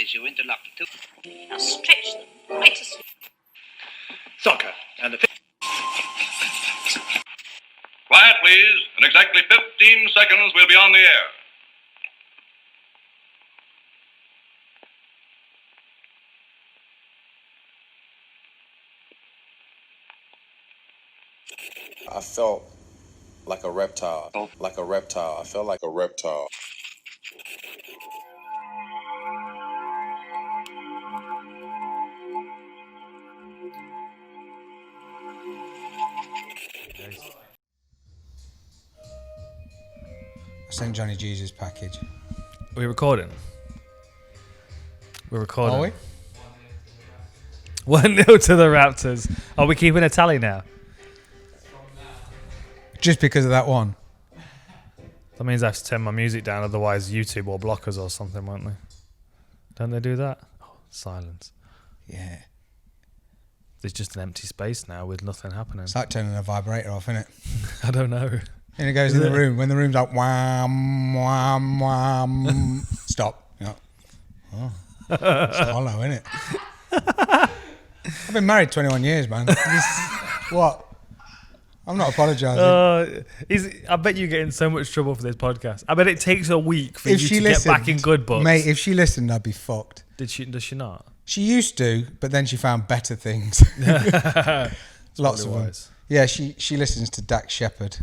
as you interlock the two. Now stretch them right as... Soccer. And the... Quiet, please. In exactly 15 seconds, we'll be on the air. I felt like a reptile. Like a reptile. I felt like a reptile. I sent Johnny Jesus package. Are we recording? We're recording. Are we? 1-0 to the Raptors. Are we keeping a tally now? Just because of that one. That means I have to turn my music down, otherwise YouTube will block us or something, won't they? Don't they do that? Oh, silence. Yeah. There's just an empty space now with nothing happening. It's like turning a vibrator off, isn't it? I don't know. And it goes in the room. When the room's like, wham, wham, wham. Stop. You're like, oh, it's hollow, isn't it? I've been married 21 years, man. What? I'm not apologising. I bet you get in so much trouble for this podcast. I bet it takes a week for you to get back in good books. Mate, if she listened, I'd be fucked. Does she not? She used to, but then she found better things. Lots of them. Yeah, she listens to Dax Shepard.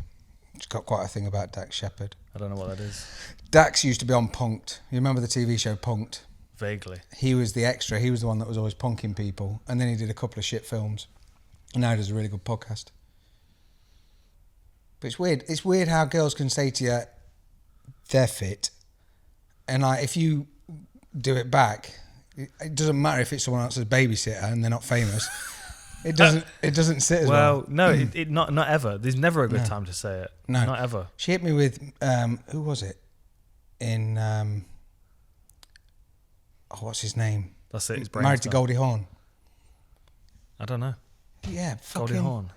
She's got quite a thing about Dax Shepard. I don't know what that is. Dax used to be on Punk'd. You remember the TV show Punk'd? Vaguely. He was the extra. He was the one that was always punking people. And then he did a couple of shit films. And now he does a really good podcast. But it's weird. It's weird how girls can say to you, they're fit. And like, if you do it back, it doesn't matter if it's someone else's babysitter and they're not famous. It doesn't sit as well. Well, no, not ever. There's never a good time to say it. No. Not ever. She hit me with, who was it? In, what's his name? That's it. It's Married to Goldie Hawn. I don't know. Yeah, Goldie Hawn.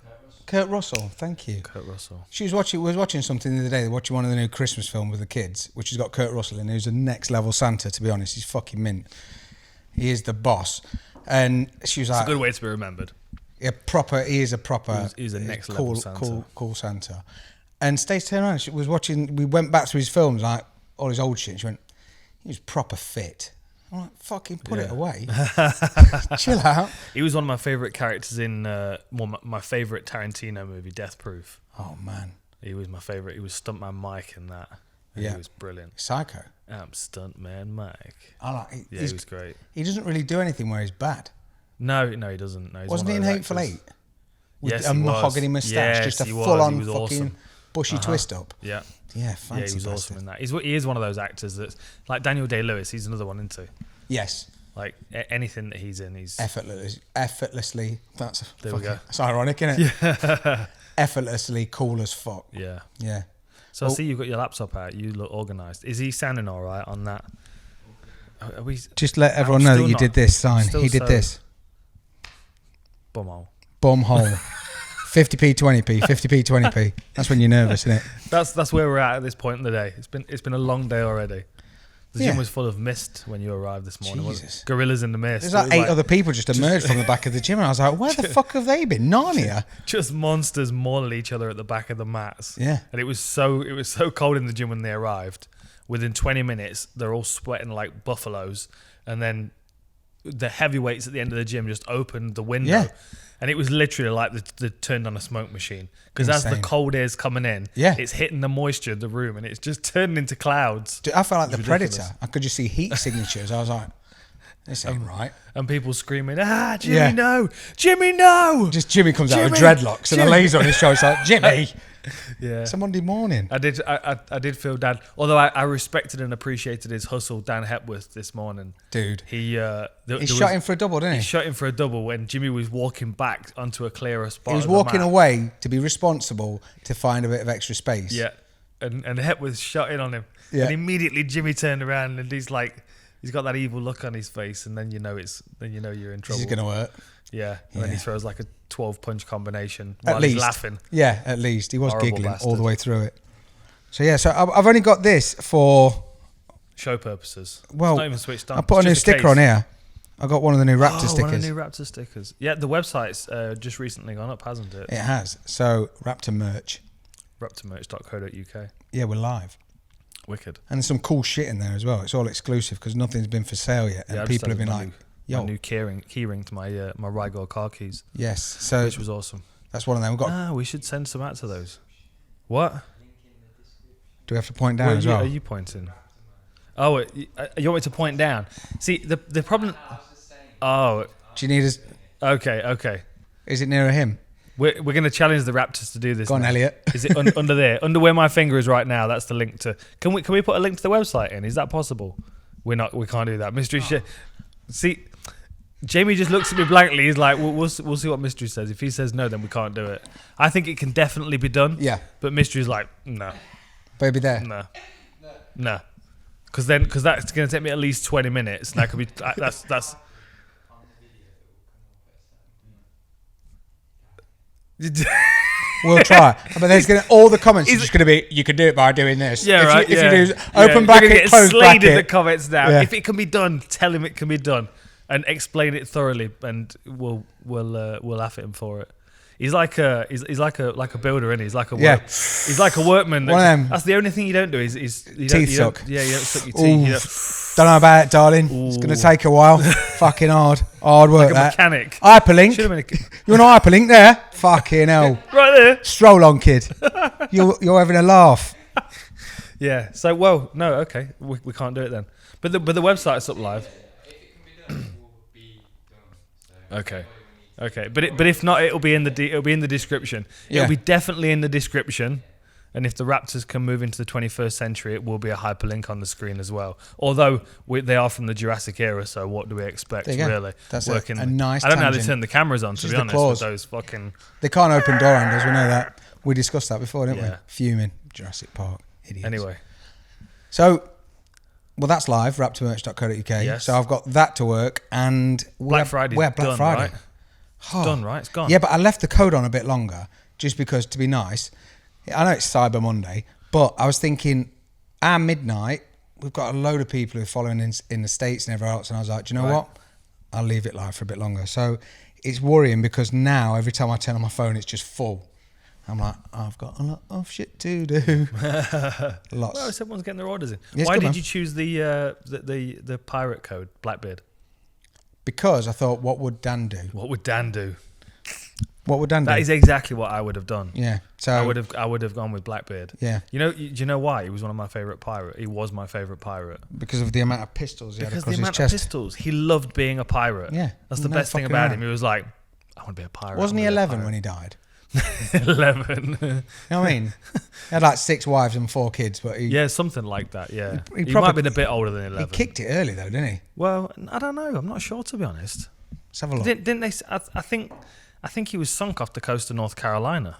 Kurt Russell, thank you. Kurt Russell. She was watching something the other day. They're watching one of the new Christmas films with the kids, which has got Kurt Russell in, who's a next level Santa, to be honest. He's fucking mint. He is the boss. And she was like... It's a good way to be remembered. Yeah, proper. He is a proper... He's a next level Santa. Cool Santa. And Stacey turned around, she was watching... We went back to his films, like, all his old shit, and she went, he was proper fit. I'm like, fucking put it away. Chill out. He was one of my favourite characters in my favourite Tarantino movie, Death Proof. Oh, man. He was my favourite. He was Stuntman Mike in that. Yeah. He was brilliant. Psycho. I'm Stuntman Mike. I like. Yeah, he was great. He doesn't really do anything where he's bad. No, he doesn't. No, wasn't he in Hateful Eight? With yes, a he mahogany was. moustache, Yes, just a he was. full-on He was fucking awesome. bushy twist up. Yeah. Yeah, fancy. Yeah, he was bastard. awesome in that. He is one of those actors that's like Daniel Day-Lewis. He's another one, isn't he? Yes. Like anything that he's in, he's effortlessly. That's there we go. It's ironic, isn't it? Yeah. Effortlessly cool as fuck. Yeah. Yeah. So I see you've got your laptop out. You look organised. Is he sounding all right on that? Are we, just let everyone know that you did this sign. He did this. Bumhole. Bumhole. 50p, 20p, 50p, 20p. That's when you're nervous, isn't it? That's where we're at this point in the day. It's been a long day already. The gym was full of mist when you arrived this morning. Jesus. Gorillas in the mist. There's like 8 other people just emerged from the back of the gym, and I was like, where the fuck have they been? Narnia? Just monsters mauling each other at the back of the mats. Yeah. And it was so cold in the gym when they arrived. Within 20 minutes, they're all sweating like buffaloes, and then the heavyweights at the end of the gym just opened the window. Yeah. And it was literally like they turned on a smoke machine. Because as the cold air's coming in, it's hitting the moisture of the room and it's just turning into clouds. Dude, I felt like the Predator. I could just see heat signatures. I was like, this ain't right. And people screaming, Jimmy, no! Jimmy, no! Just Jimmy comes out with dreadlocks and a laser on his shoulder. It's like, Jimmy! Yeah. It's a Monday morning. I did feel Dan, although I respected and appreciated his hustle, Dan Hepworth, this morning. Dude. He shot him for a double, didn't he? He shot him for a double when Jimmy was walking back onto a clearer spot. He was walking away to be responsible to find a bit of extra space. Yeah. And Hepworth shot in on him. Yeah. And immediately Jimmy turned around and he's got that evil look on his face, and then you know you're in trouble. This is gonna work. Yeah. And then he throws like a 12-punch combination while he's laughing. Yeah, at least. He was Horrible giggling bastard. all the way through it. So yeah, so I've only got this for Show purposes. Well, it's not even switched on. I put a It's new just sticker case. on here. I got one of the new Raptor stickers. One of the new Raptor stickers. Yeah, the website's just recently gone up, hasn't it? It has. So Raptor merch. Raptormerch.co.uk. Yeah, we're live. Wicked. And there's some cool shit in there as well. It's all exclusive because nothing's been for sale yet. And I just people have added been my like, my yo. new keyring to my Rigor car keys, Yes. So which was awesome. that's one of them. We've got. We should send some out to those. What? Do we have to point down Where as well? are you pointing? Oh, you want me to point down? See, the problem... Oh, Do you need us? okay. Is it nearer him? We're going to challenge the Raptors to do this. Go on, now. Elliot. Is it under there? Under where my finger is right now, that's the link to... Can we put a link to the website in? Is that possible? We can't do that. Mystery shit. See, Jamie just looks at me blankly. He's like, we'll see what Mystery says. If he says no, then we can't do it. I think it can definitely be done. Yeah. But Mystery's like, no. Baby there. No. Because that's going to take me at least 20 minutes. And that could be... That's... We'll try. But there's going to... All the comments are just going to be, you can do it by doing this. Yeah, right. If yeah. you do Yeah. open We're bracket, gonna get close slayed in the bracket. comments now. Yeah. If it can be done, tell him it can be done. And explain it thoroughly, and we'll laugh at him for it. He's like a builder, isn't he? He's like a he's like a workman. One of them. That's the only thing you don't do. Is you Teeth don't, suck. Yeah, you don't suck your teeth. You Don't know about it, darling. It's going to take a while. Fucking hard work. like a that. mechanic. Hyperlink. Should've been You want an hyperlink there? Fucking hell. right there. Stroll on, kid. You're having a laugh. Yeah. So no, okay, we can't do it then. But the website's up live. Okay. But if not, it'll be in the description. Yeah. It'll be definitely in the description. And if the Raptors can move into the 21st century, it will be a hyperlink on the screen as well. Although they are from the Jurassic era, so what do we expect, There you go. really? That's working. a nice I don't know how they tangent. turn the cameras on, to Just be the honest, claws. with those fucking... They can't open door handles, we know that. We discussed that before, didn't Yeah. we? Fuming. Jurassic Park. Idiots. Anyway. So, that's live, raptormerch.co.uk. Yes. So I've got that to work, and... Black Friday's Black done, Friday. right? It's done, right? It's gone. Yeah, but I left the code on a bit longer, just because, to be nice, I know it's Cyber Monday, but I was thinking, at midnight, we've got a load of people who are following in the States and everywhere else, and I was like, do you know what? I'll leave it live for a bit longer. So it's worrying because now, every time I turn on my phone, it's just full. I'm like, I've got a lot of shit to do. Lots. Well, everyone's getting their orders in. Yes, Why good, did man. you choose the pirate code, Blackbeard? Because I thought, what would Dan do? What would Dan do? What would Dan do? That is exactly what I would have done. Yeah. So I would have gone with Blackbeard. Yeah. Do you know why? He was one of my favourite pirate. He was my favourite pirate. because of the amount of pistols he had Because across the his amount chest. of pistols. He loved being a pirate. Yeah. That's the No best thing fucking about right. him. He was like, I want to be a pirate. Wasn't he 11 when he died? 11. You know what I mean? He had like 6 wives and 4 kids, but he Yeah, something like that, yeah. He He, probably- might have been a bit older than 11. kicked it early though, didn't he? Well, I don't know. I'm not sure, to be honest. Let's have a look. Didn't they... I think he was sunk off the coast of North Carolina,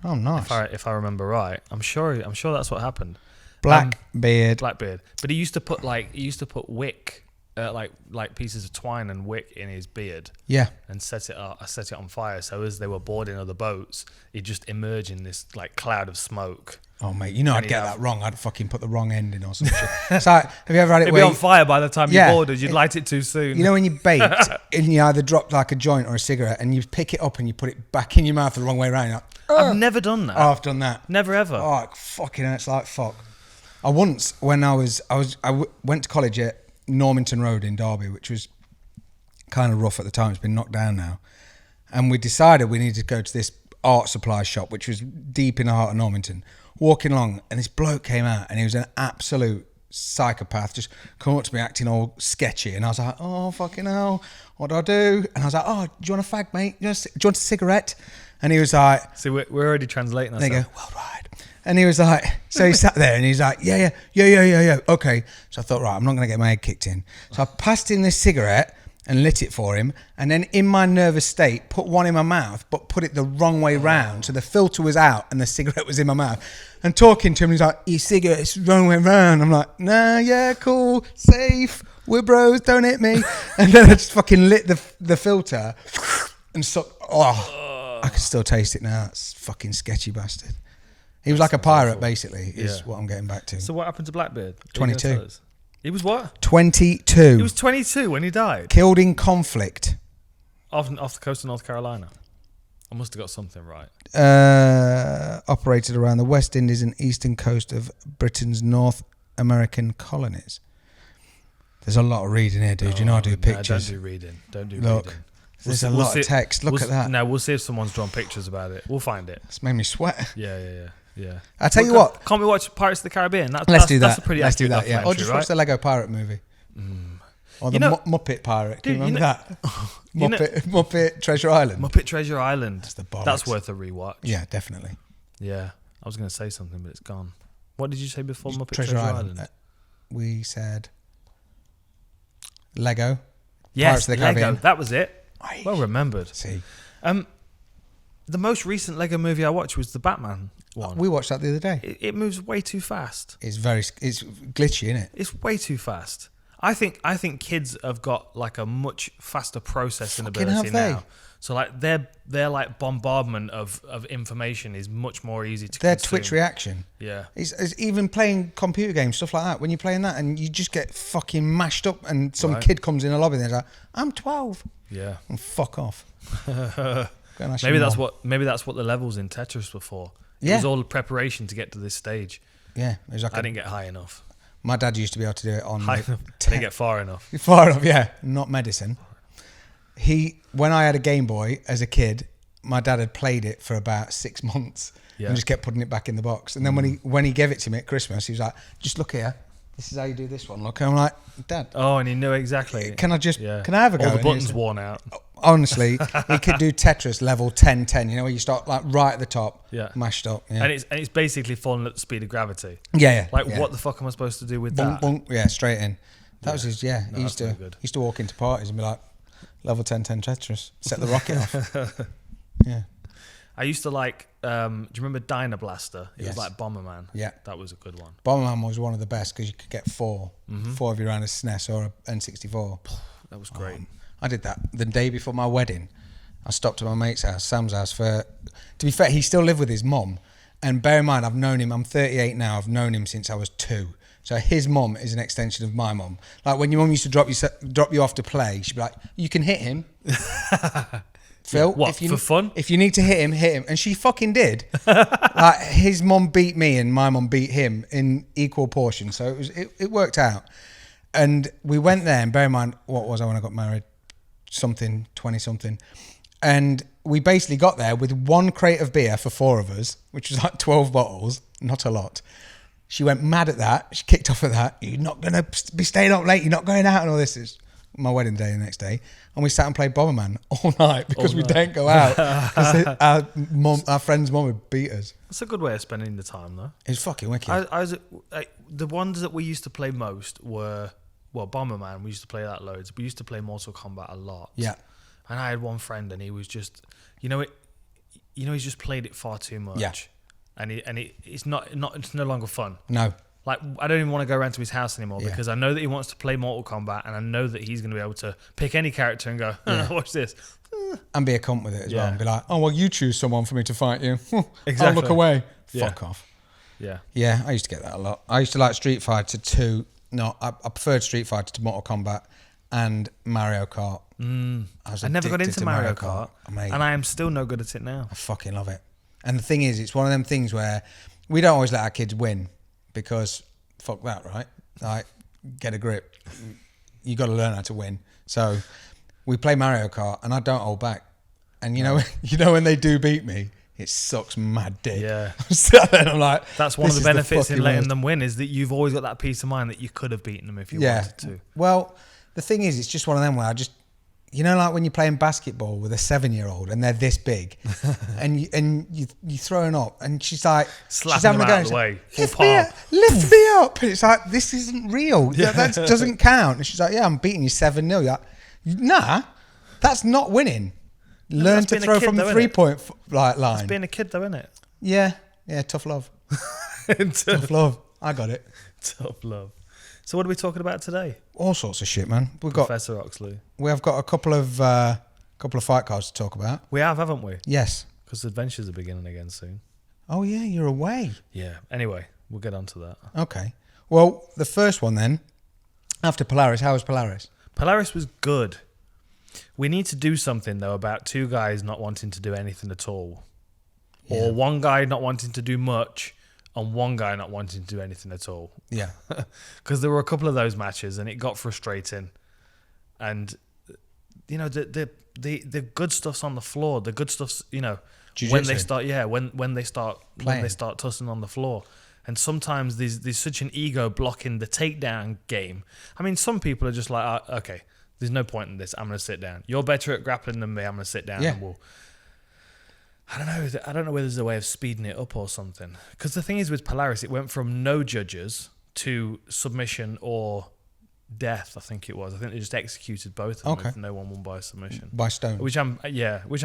Oh, nice. if I remember right. I'm sure that's what happened. Blackbeard. Blackbeard. But he used to put wick, like pieces of twine and wick in his beard Yeah. and set it on fire. So as they were boarding other boats, he'd just emerge in this like cloud of smoke. Oh, mate, you know I'd And get he'd that wrong. I'd fucking put the wrong end in or some shit. It's like, have you ever had it It'd where be on fire by the time Yeah. you boarded. You'd light it too soon. you know when you baked and you either dropped like a joint or a cigarette and you pick it up and you put it back in your mouth the wrong way around? You're like, I've never done that. oh, I've done that. Never ever. Oh, it fucking hurts like fuck. I once, when I went to college at Normanton Road in Derby, which was kind of rough at the time. It's been knocked down now. And we decided we needed to go to this art supply shop, which was deep in the heart of Normanton. Walking along, and this bloke came out, and he was an absolute psychopath, just come up to me acting all sketchy. And I was like, oh, fucking hell, what do I do? And I was like, oh, do you want a fag, mate? Do you want a cigarette? And he was like... See, we're already translating There ourselves. you go, worldwide. And he was like, so he sat there and he's like, yeah. Okay. So I thought, right, I'm not going to get my head kicked in. So I passed him this cigarette and lit it for him. And then in my nervous state, put one in my mouth, but put it the wrong way round. So the filter was out and the cigarette was in my mouth. And talking to him, he's like, your cigarette's the wrong way round. I'm like, nah, yeah, cool, safe. We're bros, don't hit me. And then I just fucking lit the filter and sucked. Oh, I can still taste it now. That's fucking sketchy bastard. He was like a pirate, basically, is what I'm getting back to. So what happened to Blackbeard? 22. He was what? 22. He was 22 when he died. Killed in conflict. Off the coast of North Carolina. I must have got something right. Operated around the West Indies and eastern coast of Britain's North American colonies. There's a lot of reading here, dude. You know I do pictures. Don't do reading. Look, reading. There's a lot of text. Look at that. No, we'll see if someone's drawn pictures about it. We'll find it. It's made me sweat. Yeah. I tell you what. Can't we watch Pirates of the Caribbean? Let's do that. That's a pretty Let's do accurate that, yeah. Or just watch the Lego Pirate movie. Or the Muppet Pirate. Can you remember that? Muppet Treasure Island. Muppet Treasure Island. That's the bollocks. That's worth a rewatch. Yeah, definitely. Yeah. I was going to say something, but it's gone. What did you say before Muppet Treasure Island? We said Lego. Yes, Pirates of the Caribbean. Lego. That was it. Well remembered. See. The most recent Lego movie I watched was the Batman one. We watched that the other day. It moves way too fast. It's glitchy, isn't it? It's way too fast. I think kids have got like a much faster processing ability now. So like their like bombardment of information is much more easy to their consume. Twitch reaction. Yeah. It's even playing computer games, stuff like that. When you're playing that and you just get fucking mashed up and some kid comes in a lobby and they're like, I'm 12. Yeah. And fuck off. Maybe that's what the levels in Tetris were for. It was all the preparation to get to this stage. Yeah. It was like I didn't get high enough. My dad used to be able to do it on... I didn't get far enough. Far enough, yeah. Not medicine. When I had a Game Boy as a kid, my dad had played it for about 6 months and just kept putting it back in the box. And then when he gave it to me at Christmas, he was like, just look here. This is how you do this one. Look, and I'm like, Dad. Oh, and he knew exactly. Can I have a go? All the buttons worn out. Honestly, he could do Tetris level 10-10, you know, where you start like right at the top, mashed up. Yeah. And it's basically falling at the speed of gravity. Yeah. What the fuck am I supposed to do with that? Bonk, yeah, straight in. That was his, No, he used to walk into parties and be like, level 10-10 Tetris, set the rocket off. Yeah. I used to like, do you remember Dino Blaster? It was like Bomberman. Yeah. That was a good one. Bomberman was one of the best because you could get four of you around a SNES or an N64. That was great. I did that the day before my wedding. I stopped at my mate's house, Sam's house, to be fair, he still lived with his mum. And bear in mind, I've known him, I'm 38 now, I've known him since I was 2. So his mum is an extension of my mum. Like when your mum used to drop you off to play, she'd be like, you can hit him. Phil, what, for fun? If you need to hit him. And she fucking did. Like his mum beat me and my mum beat him in equal portion. So it worked out. And we went there, and bear in mind, what was I when I got married? 20-something. And we basically got there with one crate of beer for 4 of us, which was like 12 bottles, not a lot. She went mad at that. She kicked off at that. You're not going to be staying up late. You're not going out and all this. It's my wedding day the next day. And we sat and played Bomberman all night because we didn't go out. Because our friend's mum would beat us. That's a good way of spending the time, though. It's fucking wicked. The ones that we used to play most were, Bomberman. We used to play that loads. We used to play Mortal Kombat a lot. Yeah. And I had one friend, and he was just, he's just played it far too much. Yeah. And it's no longer fun. No. Like, I don't even want to go around to his house anymore because I know that he wants to play Mortal Kombat, and I know that he's going to be able to pick any character and go, watch this. And be a cunt with it as well. And be like, oh, well, you choose someone for me to fight you. Exactly. I'll look away. Yeah. Fuck off. Yeah. Yeah, I used to get that a lot. I used to like Street Fighter 2. No, I preferred Street Fighter to Mortal Kombat and Mario Kart. I never got into Mario Kart. And I am still no good at it now. I fucking love it. And the thing is, it's one of them things where we don't always let our kids win because fuck that, right? Like, get a grip. You got to learn how to win. So we play Mario Kart and I don't hold back. And you know when they do beat me, it sucks mad dick. Yeah. So then I'm like, that's one of the benefits in letting them win is that you've always got that peace of mind that you could have beaten them if you wanted to. Well, the thing is, it's just one of them where I just, like when you're playing basketball with a 7-year-old and they're this big, and you throwing up, and she's like, slapping them out of the way, lift me up, and it's like, this isn't real. That doesn't count. And she's like, yeah, I'm beating you 7-0. You're like, nah, that's not winning. Learn to throw from the 3-point line. That's being a kid, though, isn't it? Yeah, tough love. Tough love. I got it. Tough love. So what are we talking about today? All sorts of shit, man. We've got Professor Oxley. We have got a couple of fight cards to talk about. We have, haven't we? Yes. Because adventures are beginning again soon. Oh, yeah, you're away. Yeah. Anyway, we'll get on to that. Okay. Well, the first one then, after Polaris, how was Polaris? Polaris was good. We need to do something, though, about two guys not wanting to do anything at all. Yeah. Or one guy not wanting to do much and one guy not wanting to do anything at all. Yeah. Because there were a couple of those matches and it got frustrating. And, you know, the good stuff's on the floor. The good stuff's, you know, Jiu-jitsu. when they start tussling on the floor. And sometimes there's such an ego blocking the takedown game. I mean, some people are just like, okay, there's no point in this. I'm going to sit down. You're better at grappling than me. I'm going to sit down and we'll... I don't know whether there's a way of speeding it up or something. Because the thing is with Polaris, it went from no judges to submission or death, I think it was. I think they just executed both of them if no one won by submission. By stone. Which I'm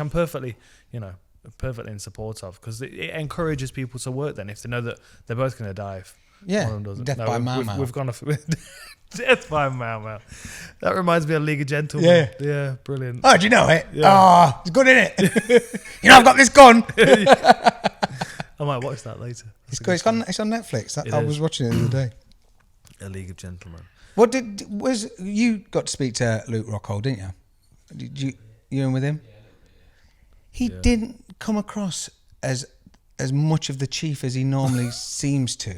perfectly in support of, because it encourages people to work then if they know that they're both going to die. One of them doesn't. Death by Mau Mau. We've gone off... Death by Mau Mau. That reminds me of League of Gentlemen. Yeah, brilliant. Oh, do you know it? Yeah. Oh, it's good, isn't it? You know, I've got this gun. I might watch that later. It's good. It's on Netflix. I was watching it the other day. A League of Gentlemen. What you got to speak to Luke Rockhold, didn't you? Did you in with him? He didn't come across as much of the chief as he normally seems to.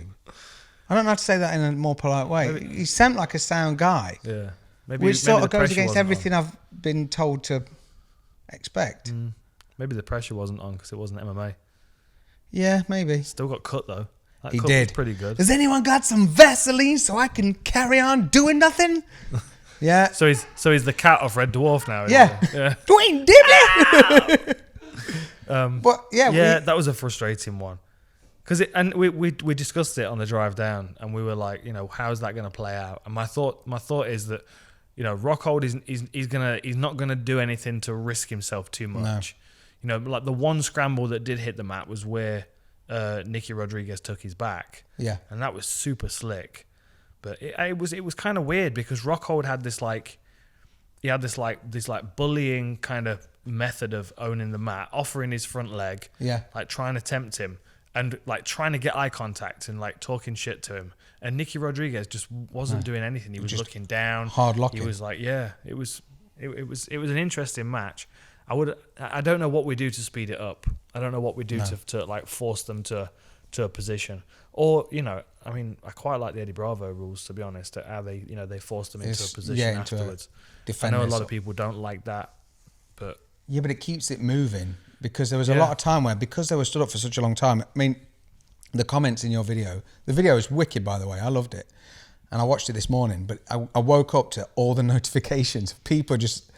I don't know how to say that in a more polite way. He sounded like a sound guy. Yeah. Which sort of goes against everything I've been told to expect. Maybe the pressure wasn't on because it wasn't MMA. Yeah, maybe. Still got cut though. That He cut did. Was pretty good. Has anyone got some Vaseline so I can carry on doing nothing? Yeah. So he's the cat off Red Dwarf now. Yeah. Isn't he? Yeah. Dwayne Dibley. But yeah, that was a frustrating one. Because we discussed it on the drive down, and we were like, you know, how's that going to play out? And my thought is that, you know, Rockhold he's not gonna do anything to risk himself too much. No. You know, like the one scramble that did hit the mat was where Nicky Rodriguez took his back. Yeah. And that was super slick. But it was kind of weird because Rockhold had this bullying kind of method of owning the mat, offering his front leg, like trying to tempt him and like trying to get eye contact and like talking shit to him. And Nicky Rodriguez just wasn't doing anything. He was just looking down, hard locking. He was like, it was an interesting match. I don't know what we do to speed it up. I don't know what we do to like force them to a position. Or, you know, I mean, I quite like the Eddie Bravo rules, to be honest, how they, you know, they force them into a position afterwards. I know a lot of people don't like that, but... Yeah, but it keeps it moving, because there was a lot of time where, because they were stood up for such a long time, I mean, the comments in your video, the video is wicked, by the way, I loved it. And I watched it this morning, but I woke up to all the notifications of people just...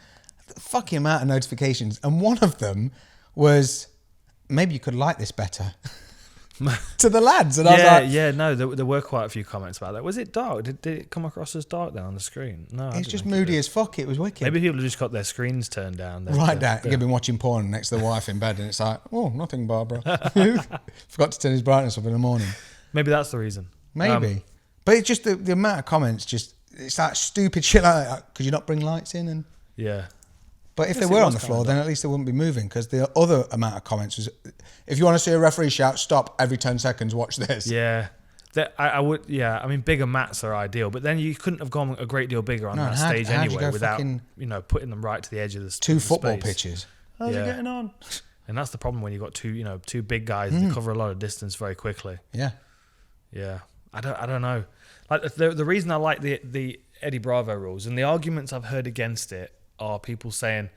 The fucking amount of notifications. And one of them was, maybe you could like this better. To the lads. And I was like... there were quite a few comments about that. Was it dark? Did it come across as dark then on the screen? No, it's just moody as fuck. It was wicked. Maybe people have just got their screens turned down. Right down. You've been watching porn next to the wife in bed and it's like, oh, nothing, Barbara. Forgot to turn his brightness up in the morning. Maybe that's the reason. Maybe. But it's just the amount of comments, just, it's like stupid shit like that. Could you not bring lights in? And yeah. But if they were on the floor, then at least they wouldn't be moving, because the other amount of comments was, if you want to see a referee shout, stop every 10 seconds, watch this. Yeah. I would, I mean, bigger mats are ideal, but then you couldn't have gone a great deal bigger on that stage anyway without, you know, putting them right to the edge of the two football space. pitches. How's it getting on? And that's the problem when you've got two big guys that cover a lot of distance very quickly. Yeah. Yeah. I don't know. Like the reason I like the Eddie Bravo rules, and the arguments I've heard against it, are people saying,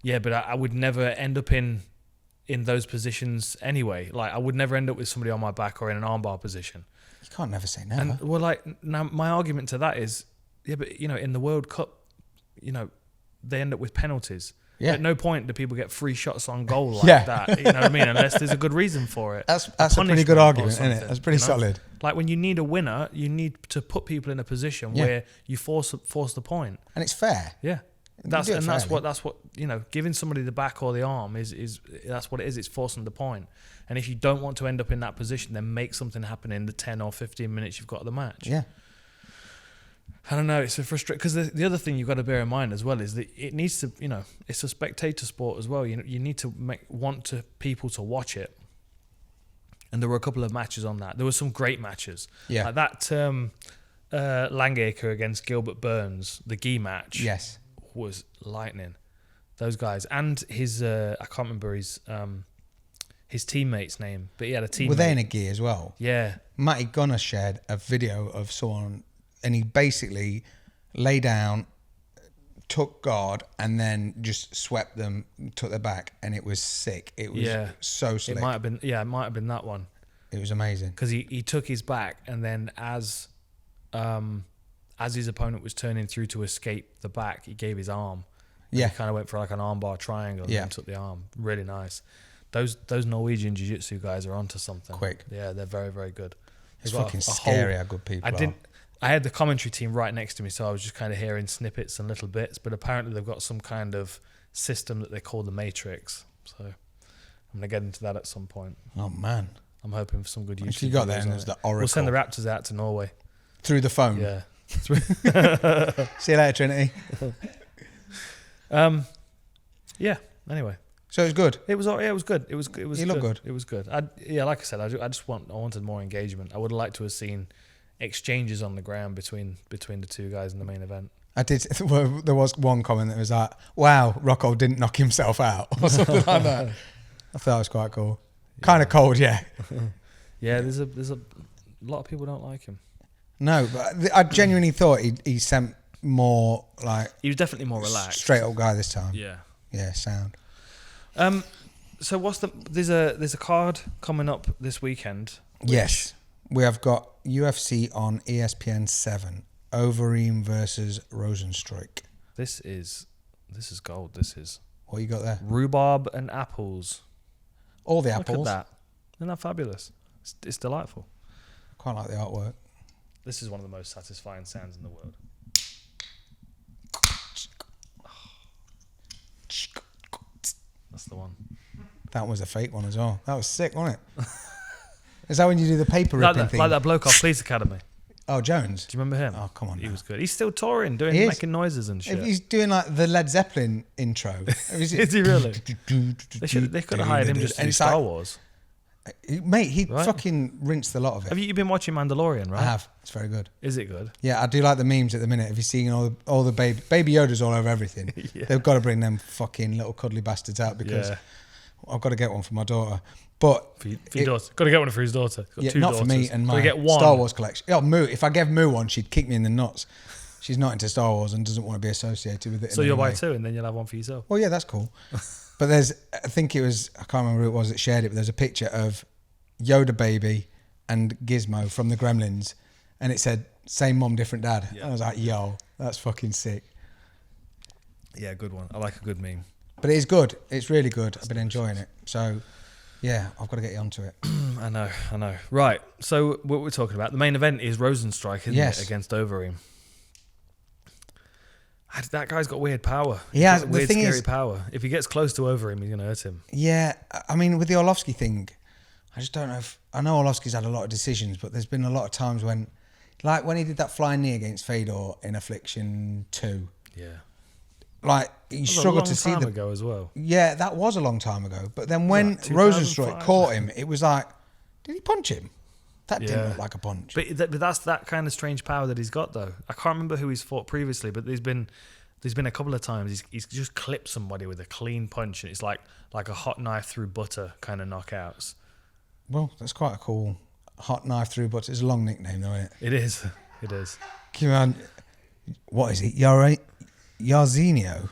yeah, but I would never end up in those positions anyway. Like, I would never end up with somebody on my back or in an armbar position. You can't never say never. And, well, like, now my argument to that is, yeah, but, you know, in the World Cup, you know, they end up with penalties. Yeah. At no point do people get free shots on goal like that. You know what I mean? Unless there's a good reason for it. That's a pretty good argument, isn't it? That's pretty solid. Like, when you need a winner, you need to put people in a position where you force the point. And it's fair. Yeah. That's what you know, giving somebody the back or the arm is that's what it is. It's forcing the point. And if you don't want to end up in that position, then make something happen in the 10 or 15 minutes you've got the match. Yeah. I don't know. It's a frustrating, because the other thing you've got to bear in mind as well is that it needs to, you know, it's a spectator sport as well. You need to want people to watch it. And there were a couple of matches on that. There were some great matches. Yeah. Like that Langacre against Gilbert Burns, the gi match. Yes. Was lightning. Those guys. And his, I can't remember his teammate's name, but he had a teammate. Were they in a gi as well? Yeah. Matty Gunner shared a video of someone, and he basically lay down, took guard, and then just swept them, took their back, and it was sick. It was so slick. It might have been that one. It was amazing. Because he took his back, and then as his opponent was turning through to escape the back, he gave his arm. Yeah. He kind of went for like an armbar triangle and then took the arm. Really nice. Those Norwegian jiu-jitsu guys are onto something. Quick. Yeah, they're very, very good. It's fucking scary how good people are. I had the commentary team right next to me, so I was just kind of hearing snippets and little bits, but apparently they've got some kind of system that they call the Matrix. So I'm going to get into that at some point. Oh, man. I'm hoping for some good YouTube. If you got there and there's the Oracle. We'll send the Raptors out to Norway. Through the phone? Yeah. See you later, Trinity. Yeah, anyway. So it was good? It was good. It was He looked good. It was good. Like I said, I wanted more engagement. I would have liked to have seen exchanges on the ground between the two guys in the main event. I did. Well, there was one comment that was like, "Wow, Rocco didn't knock himself out," or something like that. I thought it was quite cool. Kind of cold, yeah. Yeah, there's a lot of people don't like him. No, but I genuinely thought he sent more like. He was definitely more relaxed, straight up guy this time. Yeah. Yeah, sound. So there's a card coming up this weekend. Yes, we have got UFC on ESPN 7. Overeem versus Rosenstruik. This is gold. This is. What you got there? Rhubarb and apples. All the apples. Look at that. Isn't that fabulous? It's delightful. Quite like the artwork. This is one of the most satisfying sounds in the world. That's the one. That was a fake one as well. That was sick, wasn't it? Is that when you do the paper ripping thing? Like that bloke off Police Academy. Oh, Jones. Do you remember him? Oh, come on. He now. was good. He's still touring, making noises and shit. If he's doing like the Led Zeppelin intro. Is he really? They could have hired him just to do Star Wars. Mate, he fucking rinsed a lot of it. Have you been watching Mandalorian, right? I have. It's very good. Is it good? Yeah, I do like the memes at the minute. Have you seen all the baby Yoda's all over everything? Yeah. They've got to bring them fucking little cuddly bastards out because I've got to get one for my daughter. But for your daughter, got to get one for his daughter. Got two not daughters. for me and my get one. Star Wars collection. Oh, Moo. If I gave Moo one, she'd kick me in the nuts. She's not into Star Wars and doesn't want to be associated with it. So you'll buy two, and then you'll have one for yourself. Well, yeah, that's cool. But I think it was, I can't remember who it was that shared it, but there's a picture of Yoda baby and Gizmo from the Gremlins, and it said same mom, different dad. Yeah. I was like, yo, that's fucking sick. Yeah, good one. I like a good meme. But it is good. It's really good. I've been enjoying it. So, yeah, I've got to get you onto it. I know. Right. So what we're talking about, the main event is Rosenstruik, isn't it, against Overeem. That guy's got weird power. Yeah, the weird, scary power. If he gets close to Overeem, he's going to hurt him. Yeah, I mean, with the Orlovsky thing, I just don't know if... I know Orlovsky's had a lot of decisions, but there's been a lot of times when... Like when he did that flying knee against Fedor in Affliction 2. Yeah. Like, you struggled to see the... That was a long time ago as well. Yeah, that was a long time ago. But then when Rosenstruik caught him, it was like... Did he punch him? That didn't look like a punch. But that's that kind of strange power that he's got, though. I can't remember who he's fought previously, but there's been a couple of times he's just clipped somebody with a clean punch, and it's like a hot knife through butter kind of knockouts. Well, that's quite a cool hot knife through butter. It's a long nickname, though, isn't it? It is. It is. Come on. What is it? Yarzinho?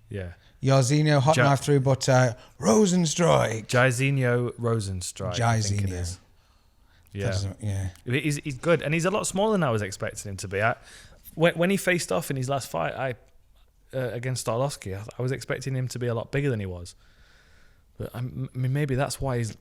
Yeah. Yarzinho, hot knife through butter, Rosenstruik. Jairzinho Rosenstruik. I think it is. Yeah. He's good, and he's a lot smaller than I was expecting him to be. When he faced off in his last fight against Starlovsky, I was expecting him to be a lot bigger than he was. But I mean, maybe that's why he's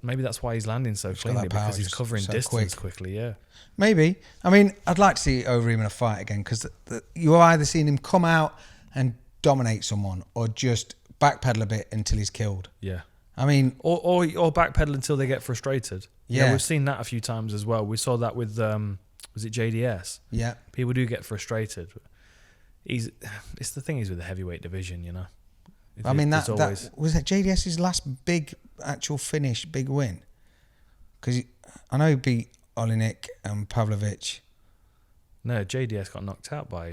landing so cleanly, because he's covering distance quickly. Yeah. Maybe. I mean, I'd like to see Overeem in a fight again, because you're either seeing him come out and dominate someone, or just backpedal a bit until he's killed. Yeah. I mean, or backpedal until they get frustrated. Yeah, we've seen that a few times as well. We saw that with was it JDS? Yeah, people do get frustrated. It's the thing is with the heavyweight division, you know. I mean, that was that JDS's last big actual finish, big win. Because I know he beat Oleinik and Pavlovich. No, JDS got knocked out by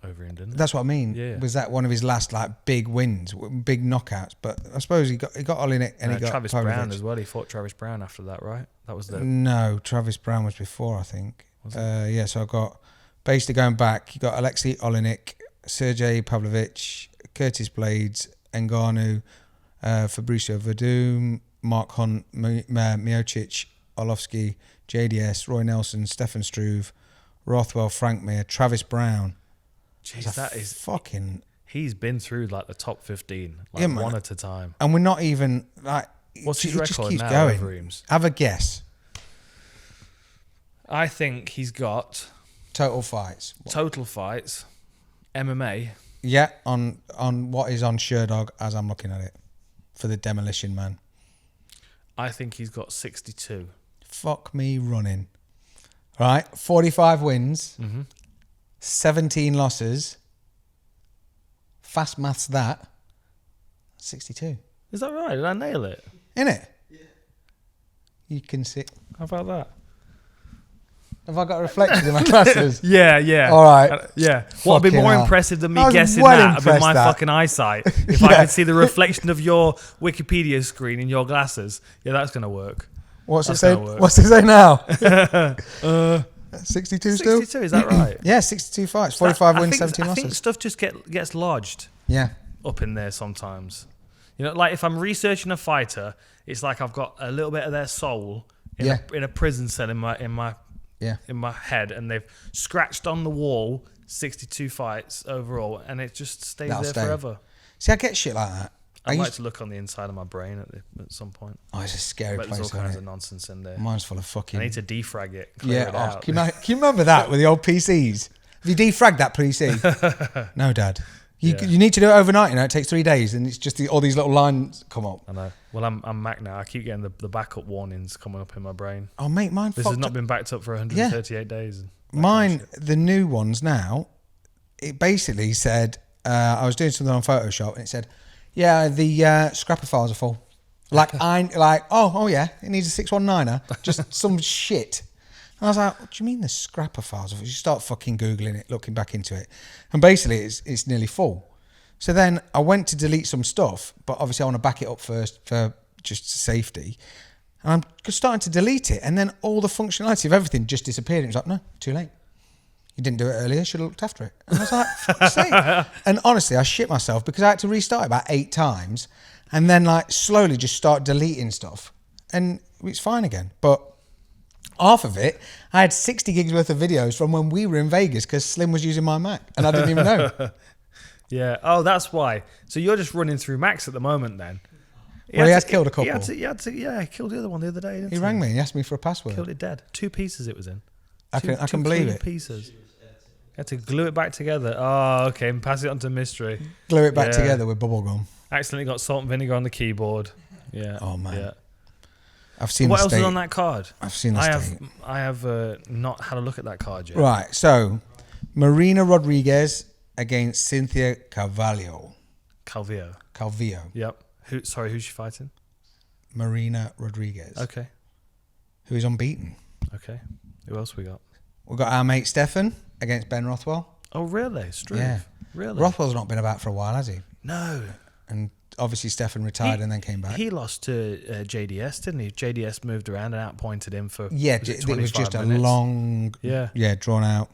Overeem, didn't he? That's what I mean. Yeah. Was that one of his last like big wins, big knockouts? But I suppose he got Oleinik and he got Travis Pavlovich. Brown as well. He fought Travis Brown after that, right? That was the... No, Travis Brown was before, I think. Yeah, so I got, basically going back, you got Alexei Oleinik, Sergey Pavlovich, Curtis Blades, Ngannou, Fabricio Verdum, Mark Hunt, Miocic, Orlovsky, JDS, Roy Nelson, Stefan Struve, Rothwell, Frank Mir, Travis Brown. Jeez, that is... fucking... He's been through like the top 15, like Yeah, man. one at a time. And we're not even, like... What's his it just record keeps now, going. Overeem's? Have a guess. I think he's got Total fights. total fights, MMA. Yeah, on what is on Sherdog as I'm looking at it. For the Demolition Man. I think he's got 62. Fuck me running. Right, 45 wins, 17 losses. Fast maths that. 62. Is that right? Did I nail it? Innit? Yeah. You can see. How about that? Have I got a reflection in my glasses? Yeah. All right. Yeah. What would be Fucking more hell. impressive than me I was guessing well that would be impressed my that. fucking eyesight. If I could see the reflection of your Wikipedia screen in your glasses. Yeah, that's going to work. What's it That's say? gonna work. What's it say now? 62 still? 62, is that right? Yeah, 62 fights, 45 I wins, think- 17 I think losses. stuff just gets lodged Yeah. up in there sometimes. You know, like if I'm researching a fighter, it's like I've got a little bit of their soul in a prison cell in my head, and they've scratched on the wall 62 fights overall, and it just stays That'll there stay. forever. See, I get shit like that. I'd I like used- to look on the inside of my brain at some point. Oh, it's a scary But there's place, all kinds isn't of it? nonsense in there. Mine's full of fucking... I need to defrag it, clear it Yeah, out. can you remember that with the old PCs? Have you defragged that PC? No, Dad. You need to do it overnight, you know, it takes 3 days and it's just all these little lines come up. I know. Well, I'm Mac now. I keep getting the backup warnings coming up in my brain. Oh, mate, mine This has not been backed up for 138 days. Mine, the new ones now, it basically said, I was doing something on Photoshop and it said, yeah, the scrapper files are full. Oh yeah, it needs a 619er. Just some shit. And I was like, what do you mean the scrapper files are full? You start fucking Googling it, looking back into it. And basically it's nearly full. So then I went to delete some stuff, but obviously I want to back it up first for just safety. And I'm starting to delete it, and then all the functionality of everything just disappeared. It was like, no, too late. You didn't do it earlier, should have looked after it. And I was like, fuck's sake. And honestly, I shit myself because I had to restart it about 8 times and then like slowly just start deleting stuff. And it's fine again. But half of it, I had 60 gigs worth of videos from when we were in Vegas because Slim was using my Mac and I didn't even know. Yeah. Oh, that's why. So you're just running through Macs at the moment then? He has killed a couple. He killed the other one the other day. Didn't He rang me and he asked me for a password. Killed it dead. 2 pieces it was in. I can believe clean it. Pieces. Had to glue it back together. Oh, okay, and pass it on to Mystery. Glue it back together with bubble gum. Accidentally got salt and vinegar on the keyboard. Yeah. Oh, man. Yeah. I've seen What the else state. is on that card? I've seen the state. I have not had a look at that card yet. Right, so Marina Rodriguez against Cynthia Calvillo. Calvillo. Yep. Who's she fighting? Marina Rodriguez. Okay. Who is unbeaten. Okay. Who else we got? We've got our mate Stefan against Ben Rothwell. Oh, really? Struve? Yeah. Really? Rothwell's not been about for a while, has he? No. And obviously Stefan retired and then came back. He lost to JDS, didn't he? JDS moved around and outpointed him for it was just a minutes? long, drawn out.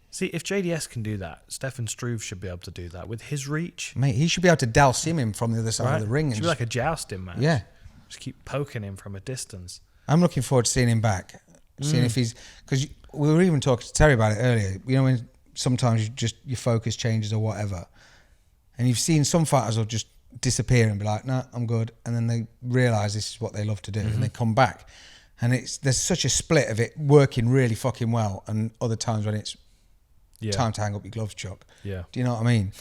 See, if JDS can do that, Stefan Struve should be able to do that with his reach. Mate, he should be able to ddalsim him from the other side of the ring. Should be like a jousting match. Yeah. Just keep poking him from a distance. I'm looking forward to seeing him back. Seeing if he's... Because we were even talking to Terry about it earlier. You know, when sometimes your focus changes or whatever. And you've seen some fighters will just disappear and be like, no, I'm good. And then they realise this is what they love to do. And they come back. And there's such a split of it working really fucking well. And other times when it's time to hang up your gloves, Chuck. Yeah. Do you know what I mean?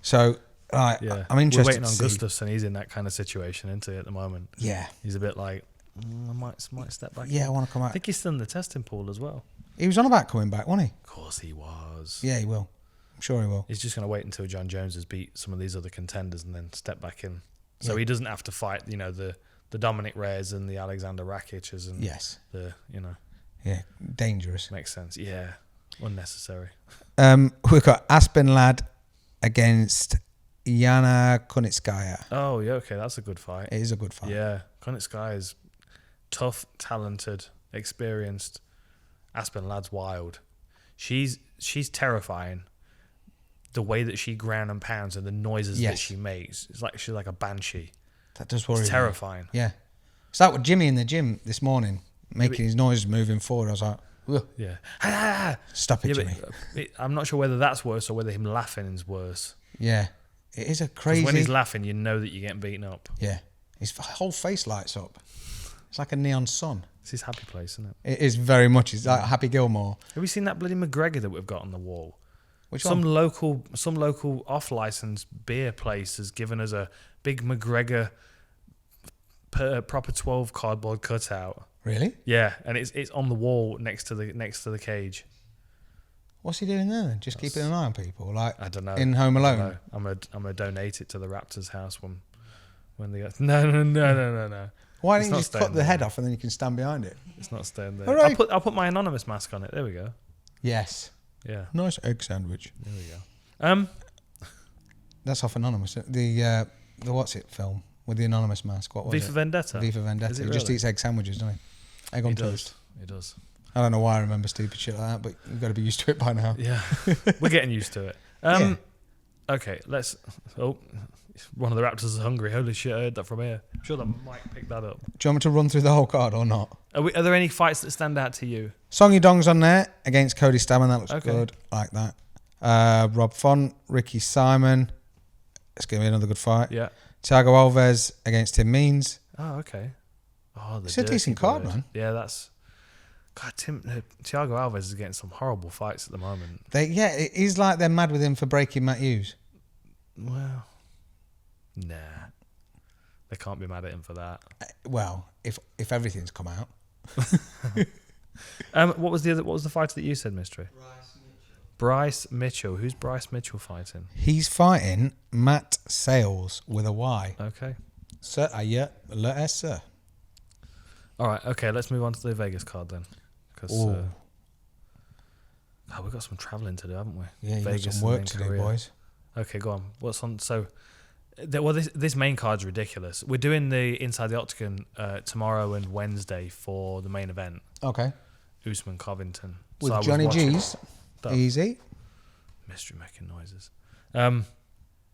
So... I'm interested. We're waiting on to see. Gustafsson. He's in that kind of situation, isn't he, at the moment? Yeah. He's a bit like, I might step back. Yeah, I want to come out. I think he's still in the testing pool as well. He was on about coming back, wasn't he? Of course he was. Yeah, he will. I'm sure he will. He's just going to wait until John Jones has beat some of these other contenders and then step back in. So he doesn't have to fight, the the Dominic Reyes and the Alexander Rakic's and Yes. the Yeah, dangerous. makes sense. Yeah, unnecessary. We've got Aspen Ladd against Yana Kunitskaya. Oh yeah, okay, that's a good fight. It is a good fight. Yeah, Konitskaya is tough, talented, experienced. Aspen Ladd's wild. She's terrifying. The way that she ground and pounds and the noises that she makes, it's like she's like a banshee. That does worry me. It's terrifying. Yeah. It's like with Jimmy in the gym this morning, making his noises moving forward. I was like, ugh. Yeah. Stop it, Jimmy. I'm not sure whether that's worse or whether him laughing is worse. Yeah. It is a 'Cause crazy... when he's laughing, you know that you're getting beaten up. Yeah. His whole face lights up. It's like a neon sun. It's his happy place, isn't it? It is very much. It's like Happy Gilmore. Have you seen that bloody McGregor that we've got on the wall? Which Some one? local off-license beer place has given us a big McGregor proper 12 cardboard cutout. Really? Yeah, and it's on the wall next to the cage. What's he doing there then? Just keeping an eye on people? Like, I don't know. in Home Alone? No, I'm gonna donate it to the Raptors house when they go. No. Why It's don't you not just cut staying the there. head off and then you can stand behind it? It's not staying there. All right. I'll put my anonymous mask on it. There we go. Yes. Yeah. Nice egg sandwich. There we go. That's off Anonymous. The what's it film with the anonymous mask? What was V it? for Vendetta. V for Vendetta. Is He it just really? eats egg sandwiches, doesn't he? Egg on toast. He does. I don't know why I remember stupid shit like that, but you've got to be used to it by now. Yeah. We're getting used to it. Yeah. Okay, let's. Oh, one of the Raptors is hungry. Holy shit, I heard that from here. I'm sure that Mike picked that up. Do you want me to run through the whole card or not? Are there any fights that stand out to you? Songy Dong's on there against Cody Stammen. That looks Okay. good. I like that. Rob Font, Ricky Simon. It's going to be another good fight. Yeah. Thiago Alves against Tim Means. Oh, okay. Oh, It's a decent card, man. Yeah, that's. God, Thiago Alves is getting some horrible fights at the moment. It is like they're mad with him for breaking Matt Hughes. Well, nah. They can't be mad at him for that. Well, if everything's come out. What was the fighter that you said, Mystery? Bryce Mitchell. Who's Bryce Mitchell fighting? He's fighting Matt Sales with a Y. Okay. Sir, sir. All right. Okay. Let's move on to the Vegas card then, because Ooh. we've got some travelling to do, haven't we? Yeah, you've got Vegas some work and to then do, Korea. boys. Okay, go on. What's on? So, this main card's ridiculous. We're doing the Inside the Octagon tomorrow and Wednesday for the main event. Okay. Usman Covington. With So I was Johnny watching- G's. That- Easy. Mystery making noises.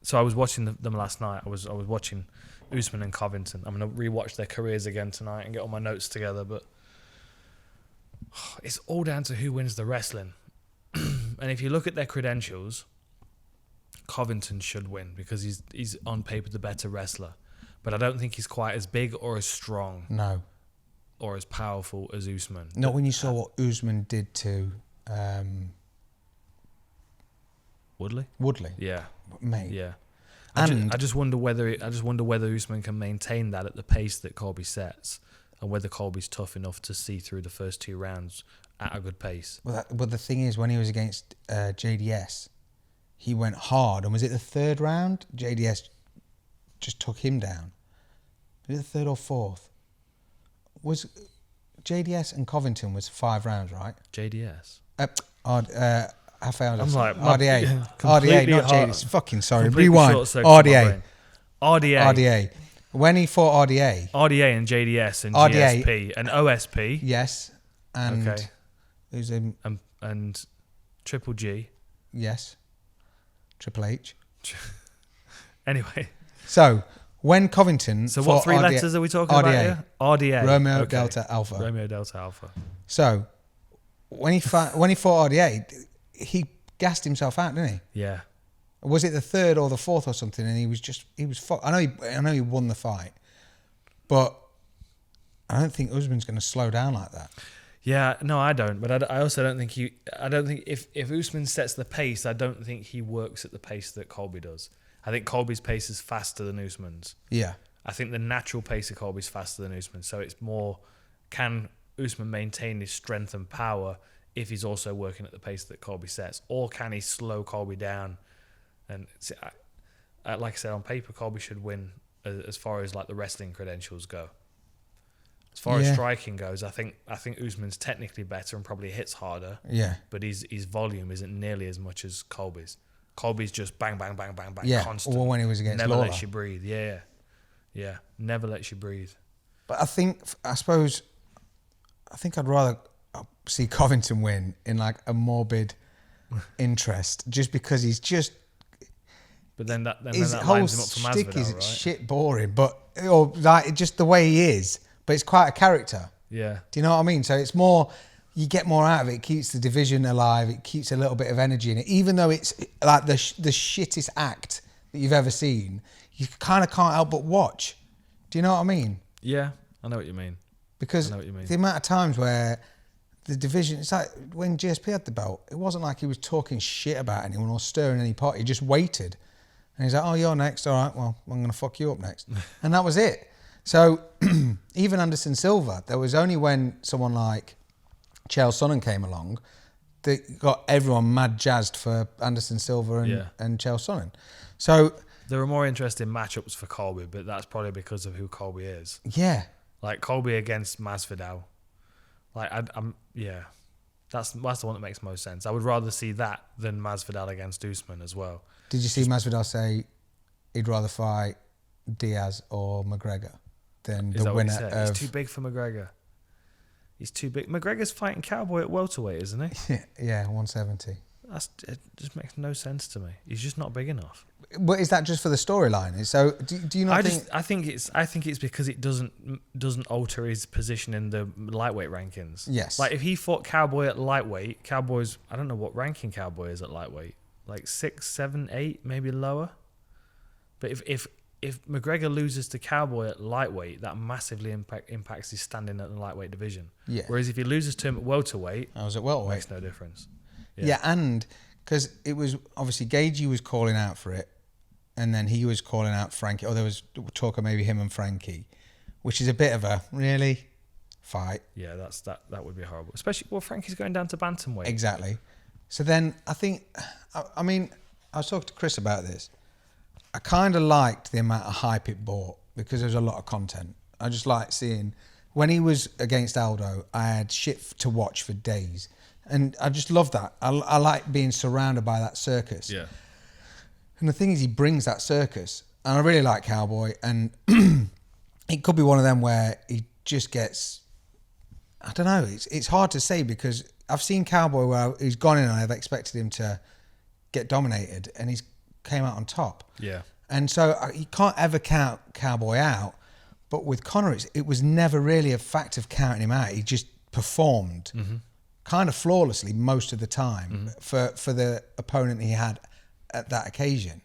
So I was watching them last night. I was watching Usman and Covington. I'm gonna rewatch their careers again tonight and get all my notes together. But it's all down to who wins the wrestling. And if you look at their credentials, Covington should win because he's on paper the better wrestler. But I don't think he's quite as big or as strong No. or as powerful as Usman. Not when you saw what Usman did to Woodley. Yeah. Mate. Yeah. And I just wonder whether Usman can maintain that at the pace that Colby sets, and whether Colby's tough enough to see through the first 2 rounds at a good pace. Well, the thing is, when he was against JDS, he went hard, and was it the 3rd round? JDS just took him down. Was it the 3rd or 4th? Was JDS and Covington was 5 rounds, right? JDS. I found I'm like RDA, completely not hard- JDS. Fucking sorry. completely Rewind. short-circuited my RDA. brain. RDA. RDA. When he fought RDA, RDA and JDS and RDA. GSP and OSP. yes, and Okay. who's him? And Triple G. Yes, Triple H. Anyway. So when Covington, So what fought 3 RDA letters are we talking about here? RDA. Romeo Okay. Delta Alpha. Romeo Delta Alpha. So when he fought RDA, he gassed himself out, didn't he? Yeah. Was it the 3rd or the 4th or something? And he was. I know he won the fight, but I don't think Usman's going to slow down like that. Yeah, no, I don't. But I also don't think if Usman sets the pace, I don't think he works at the pace that Colby does. I think Colby's pace is faster than Usman's. Yeah. I think the natural pace of Colby's faster than Usman. So it's more, can Usman maintain his strength and power if he's also working at the pace that Colby sets? Or can he slow Colby down? And like I said, on paper, Colby should win as far as like the wrestling credentials go. As far as Yeah. striking goes, I think Usman's technically better and probably hits harder. Yeah. But his volume isn't nearly as much as Colby's. Colby's just bang, bang, bang, bang, bang, Yeah. constant. Or when he was against never Lawler. lets you breathe. Yeah. Yeah. Never lets you breathe. But I think I'd rather see Covington win in like a morbid interest, just because he's just But then that his lines whole him up for stick Masvidal, is right? shit boring, or like just the way he is. But it's quite a character. Yeah. Do you know what I mean? So it's more, you get more out of it. It keeps the division alive. It keeps a little bit of energy in it, even though it's like the shittest act that you've ever seen. You kind of can't help but watch. Do you know what I mean? Yeah. I know what you mean. Because I know what you mean. the amount of times where the division, it's like when GSP had the belt, it wasn't like he was talking shit about anyone or stirring any pot. He just waited. And he's like, oh, you're next. All right, well, I'm going to fuck you up next. And that was it. So even Anderson Silva, there was only when someone like Chael Sonnen came along that got everyone mad jazzed for Anderson Silva and Chael Sonnen. So there are more interesting matchups for Colby, but that's probably because of who Colby is. yeah. Like Colby against Masvidal. Like I'm that's the one that makes most sense. I would rather see that than Masvidal against Usman as well. Did you see Masvidal say he'd rather fight Diaz or McGregor than Is the that what he winner said? of... He's too big for McGregor. He's too big. McGregor's fighting Cowboy at welterweight, isn't he? Yeah, 170. It just makes no sense to me. He's just not big enough. But is that just for the storyline? So do you not think... I think it's because it doesn't alter his position in the lightweight rankings. Yes. Like if he fought Cowboy at lightweight, Cowboy's, I don't know what ranking Cowboy is at lightweight, like 6, 7, 8, maybe lower. But if McGregor loses to Cowboy at lightweight, that massively impacts his standing at the lightweight division. Yeah. Whereas if he loses to him at welterweight, I was at welterweight. makes no difference. Yeah, and because it was obviously Gagey was calling out for it, and then he was calling out Frankie, or there was talk of maybe him and Frankie, which is a bit of a really fight. Yeah, that would be horrible. Especially, well, Frankie's going down to bantamweight. Exactly. So then I think, I mean, I was talking to Chris about this. I kind of liked the amount of hype it brought because there was a lot of content. I just liked seeing, when he was against Aldo, I had shit to watch for days. And I just love that. I like being surrounded by that circus. Yeah. And the thing is, he brings that circus. And I really like Cowboy. And it could be one of them where he just gets... I don't know. It's hard to say because I've seen Cowboy where he's gone in and I've expected him to get dominated. And he's came out on top. Yeah. And so you can't ever count Cowboy out. But with Conor, it was never really a fact of counting him out. He just performed kind of flawlessly most of the time for the opponent he had at that occasion.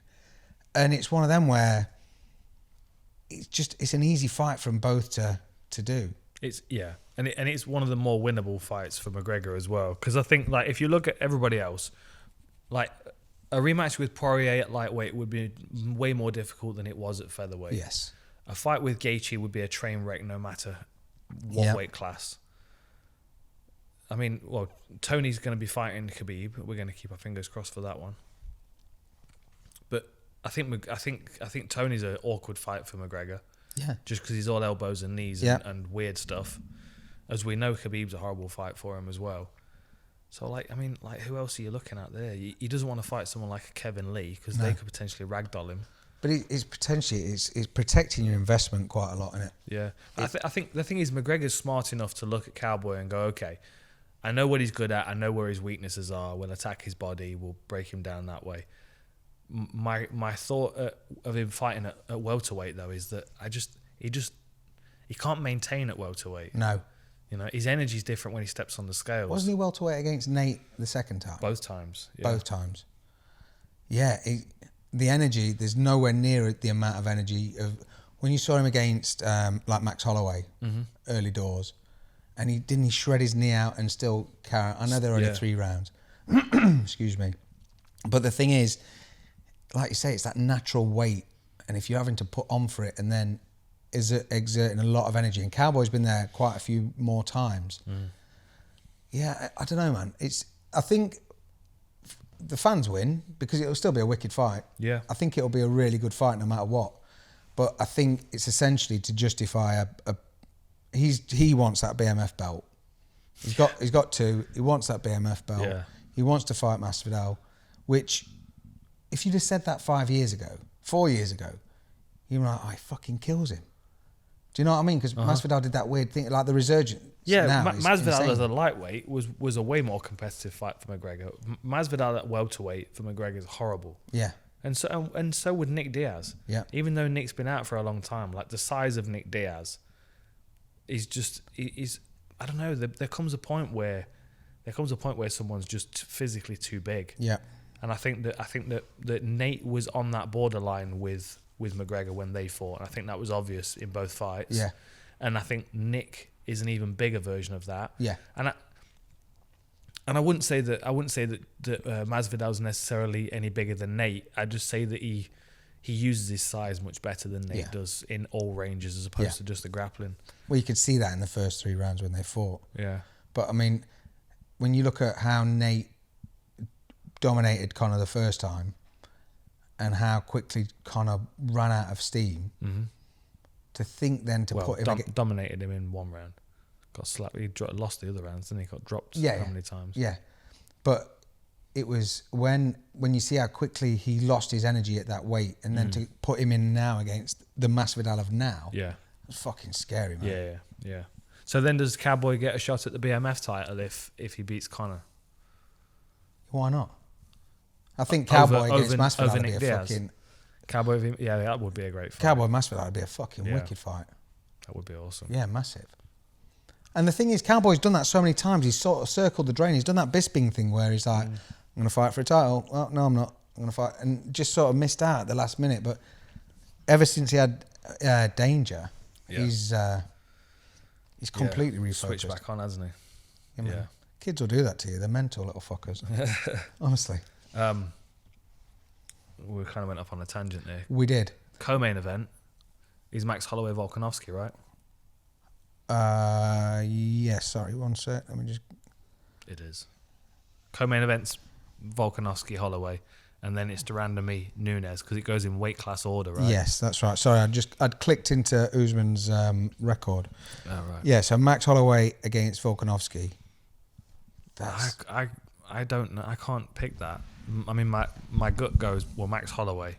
And it's one of them where it's an easy fight from both to do. And it's one of the more winnable fights for McGregor as well. Because I think, like, if you look at everybody else, like, a rematch with Poirier at lightweight would be way more difficult than it was at featherweight. Yes. A fight with Gaethje would be a train wreck no matter what weight class. I mean, well, Tony's going to be fighting Khabib. We're going to keep our fingers crossed for that one. But I think Tony's an awkward fight for McGregor. Yeah. Just because he's all elbows and knees and weird stuff. As we know, Khabib's a horrible fight for him as well. So, who else are you looking at there? He doesn't want to fight someone like a Kevin Lee because they could potentially ragdoll him. But it's protecting your investment quite a lot, isn't it? Yeah. I think the thing is, McGregor's smart enough to look at Cowboy and go, okay, I know what he's good at. I know where his weaknesses are. We'll attack his body. We'll break him down that way. My thought of him fighting at welterweight, though, is that he can't maintain at welterweight. No. You know, his energy's different when he steps on the scales. Wasn't he welterweight against Nate the second time? Both times. Yeah. Both times. Yeah, the energy, there's nowhere near the amount of energy of when you saw him against like Max Holloway early doors, and he shred his knee out and still carry. I know they're only 3 rounds. Excuse me. But the thing is, like you say, it's that natural weight, and if you're having to put on for it and then is exerting a lot of energy, and Cowboy's been there quite a few more times. Yeah, I don't know, man. I think the fans win because it'll still be a wicked fight. Yeah. I think it'll be a really good fight no matter what. But I think it's essentially to justify he wants that BMF belt. He's got 2. He wants that BMF belt. Yeah. He wants to fight Masvidal, which, if you'd have said that 5 years ago, 4 years ago, you'd be like, oh, he fucking kills him. Do you know what I mean? Because Masvidal did that weird thing, like the resurgence. Yeah, now Masvidal insane. as a lightweight was a way more competitive fight for McGregor. Masvidal at welterweight for McGregor is horrible. Yeah. And so would Nick Diaz. Yeah. Even though Nick's been out for a long time, like the size of Nick Diaz, he's I don't know. There comes a point where someone's just physically too big. Yeah. And I think that Nate was on that borderline with McGregor when they fought. And I think that was obvious in both fights. Yeah. And I think Nick is an even bigger version of that. Yeah. And I wouldn't say that Masvidal's necessarily any bigger than Nate. I'd just say that he uses his size much better than Nate does in all ranges as opposed to just the grappling. Well, you could see that in the first 3 rounds when they fought. Yeah. But I mean, when you look at how Nate dominated Conor the first time and how quickly Conor ran out of steam, to think then to put him dominated him in 1 round. Got slapped. He lost the other rounds, then he got dropped how many times? Yeah. But it was when you see how quickly he lost his energy at that weight, and then to put him in now against the Masvidal of now, it's fucking scary, man. Yeah. So then does Cowboy get a shot at the BMF title if he beats Conor? Why not? I think Cowboy against Masvidal would be Nick a Diaz. fucking... Cowboy, that would be a great fight. Cowboy Masvidal would be a fucking wicked fight. That would be awesome. Yeah, massive. And the thing is, Cowboy's done that so many times. He's sort of circled the drain. He's done that Bisping thing where he's like, I'm going to fight for a title. Well, no, I'm not. I'm going to fight. And just sort of missed out at the last minute. But ever since he had Danger, he's completely refocused. Switched back on, hasn't he? Yeah. Kids will do that to you. They're mental little fuckers. Honestly. We kind of went off on a tangent there. We did. Co-main event is Max Holloway Volkanovski, right? Yes, sorry, one sec. Let me just... It is. Co-main events Volkanovski, Holloway, and then it's Durandamy, Nunes, because it goes in weight class order, right? Yes, that's right. Sorry, I'd clicked into Usman's record. Oh, right. Yeah, so Max Holloway against Volkanovski. I don't know. I can't pick that. I mean, my gut goes, well, Max Holloway,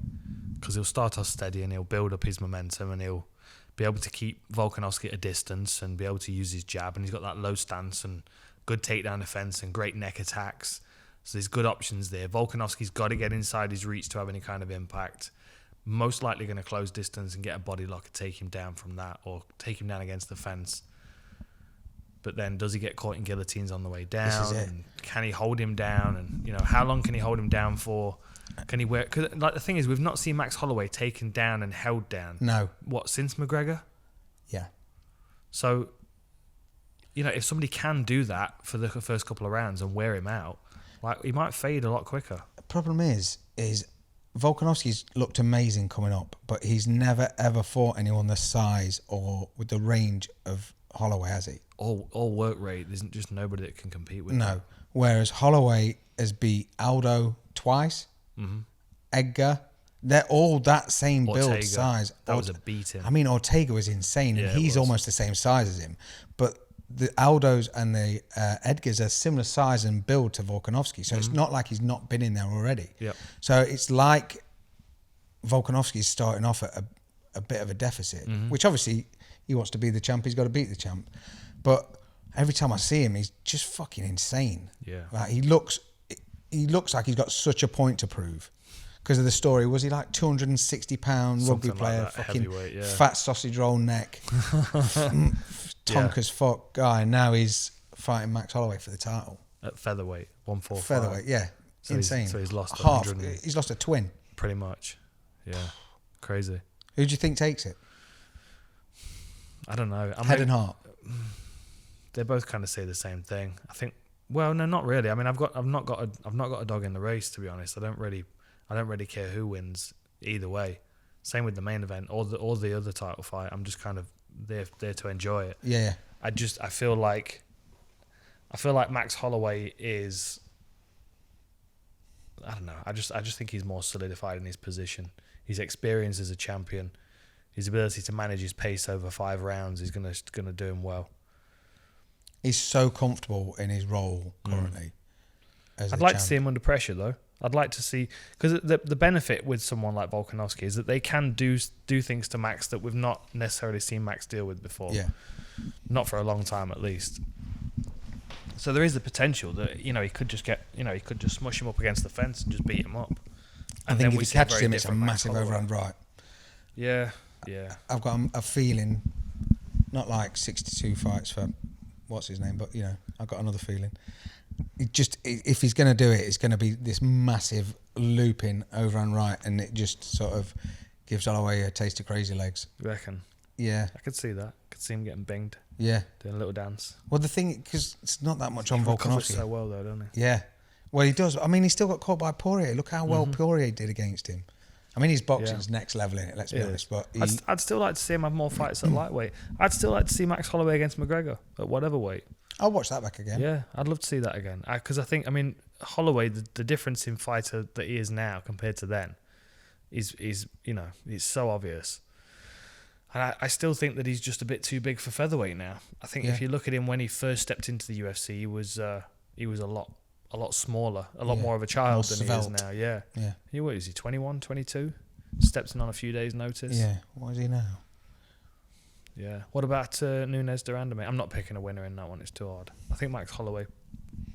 because he'll start off steady and he'll build up his momentum and he'll be able to keep Volkanovski at a distance and be able to use his jab, and he's got that low stance and good takedown defense and great neck attacks. So there's good options there. Volkanovski's got to get inside his reach to have any kind of impact. Most likely going to close distance and get a body lock and take him down from that, or take him down against the fence. But then does he get caught in guillotines on the way down? This is it. And can he hold him down? And how long can he hold him down for? Can he wear? Because the thing is, we've not seen Max Holloway taken down and held down. No. What, since McGregor? Yeah. So, if somebody can do that for the first couple of rounds and wear him out, like, he might fade a lot quicker. The problem is Volkanovski's looked amazing coming up, but he's never ever fought anyone the size or with the range of Holloway, has he? All work rate. There's just nobody that can compete with No. him. Whereas Holloway has beat Aldo twice, Edgar. They're all that same build Ortega, size. that was a beating. I mean, Ortega was insane, and Yeah, he's it was. almost the same size as him. But the Aldos and the Edgars are similar size and build to Volkanovski, so it's not like he's not been in there already. Yep. So it's like Volkanovski's starting off at a bit of a deficit, which obviously he wants to be the champ. He's got to beat the champ. But every time I see him, he's just fucking insane. Yeah. Like he looks like he's got such a point to prove. Because of the story, was he like 260-pound rugby Something like player, that, fucking heavyweight, yeah. fat sausage roll neck, tonk as fuck guy, and now he's fighting Max Holloway for the title. At featherweight, 145. Featherweight, yeah. So insane. he's lost half. 100 He's lost a twin. Pretty much. Yeah. Crazy. Who do you think takes it? I don't know. Head and heart. They both kind of say the same thing. I think. Well, no, not really. I mean, I've not got a dog in the race, to be honest. I don't really care who wins either way. Same with the main event or the other title fight. I'm just kind of there to enjoy it. Yeah. I feel like Max Holloway is. I don't know. I just think he's more solidified in his position. He's experienced as a champion. his ability to manage his pace over 5 rounds is gonna do him well. He's so comfortable in his role currently. I'd like to see him under pressure though. I'd like to see, because the benefit with someone like Volkanovski is that they can do things to Max that we've not necessarily seen Max deal with before. Yeah. Not for a long time at least. So there is the potential that he could just he could just smush him up against the fence and just beat him up. I think if he catches him, it's a massive overhand right. Yeah. I've got a feeling, not like 62 fights for what's his name, but I've got another feeling. If he's going to do it, it's going to be this massive looping overhand right, and it just sort of gives Holloway a taste of crazy legs. You reckon? Yeah. I could see that. I could see him getting binged. Yeah. Doing a little dance. Well, the thing, because it's not that much on He recovers Volkanovski. so well though, doesn't he? Yeah. Well, he does. I mean, he still got caught by Poirier. Look how well Poirier did against him. I mean, his boxing's next level in it, let's be honest. But I'd still like to see him have more fights at lightweight. I'd still like to see Max Holloway against McGregor at whatever weight. I'll watch that back again. Yeah, I'd love to see that again. Because I think, Holloway, the difference in fighter that he is now compared to then is it's so obvious. And I still think that he's just a bit too big for featherweight now. I think if you look at him when he first stepped into the UFC, he was a lot smaller, a lot more of a child than he is now. Yeah. What is he, 21, 22? Steps in on a few days' notice. Yeah. What is he now? Yeah. What about Nunes de Randamie? I'm not picking a winner in that one. It's too hard. I think Max Holloway,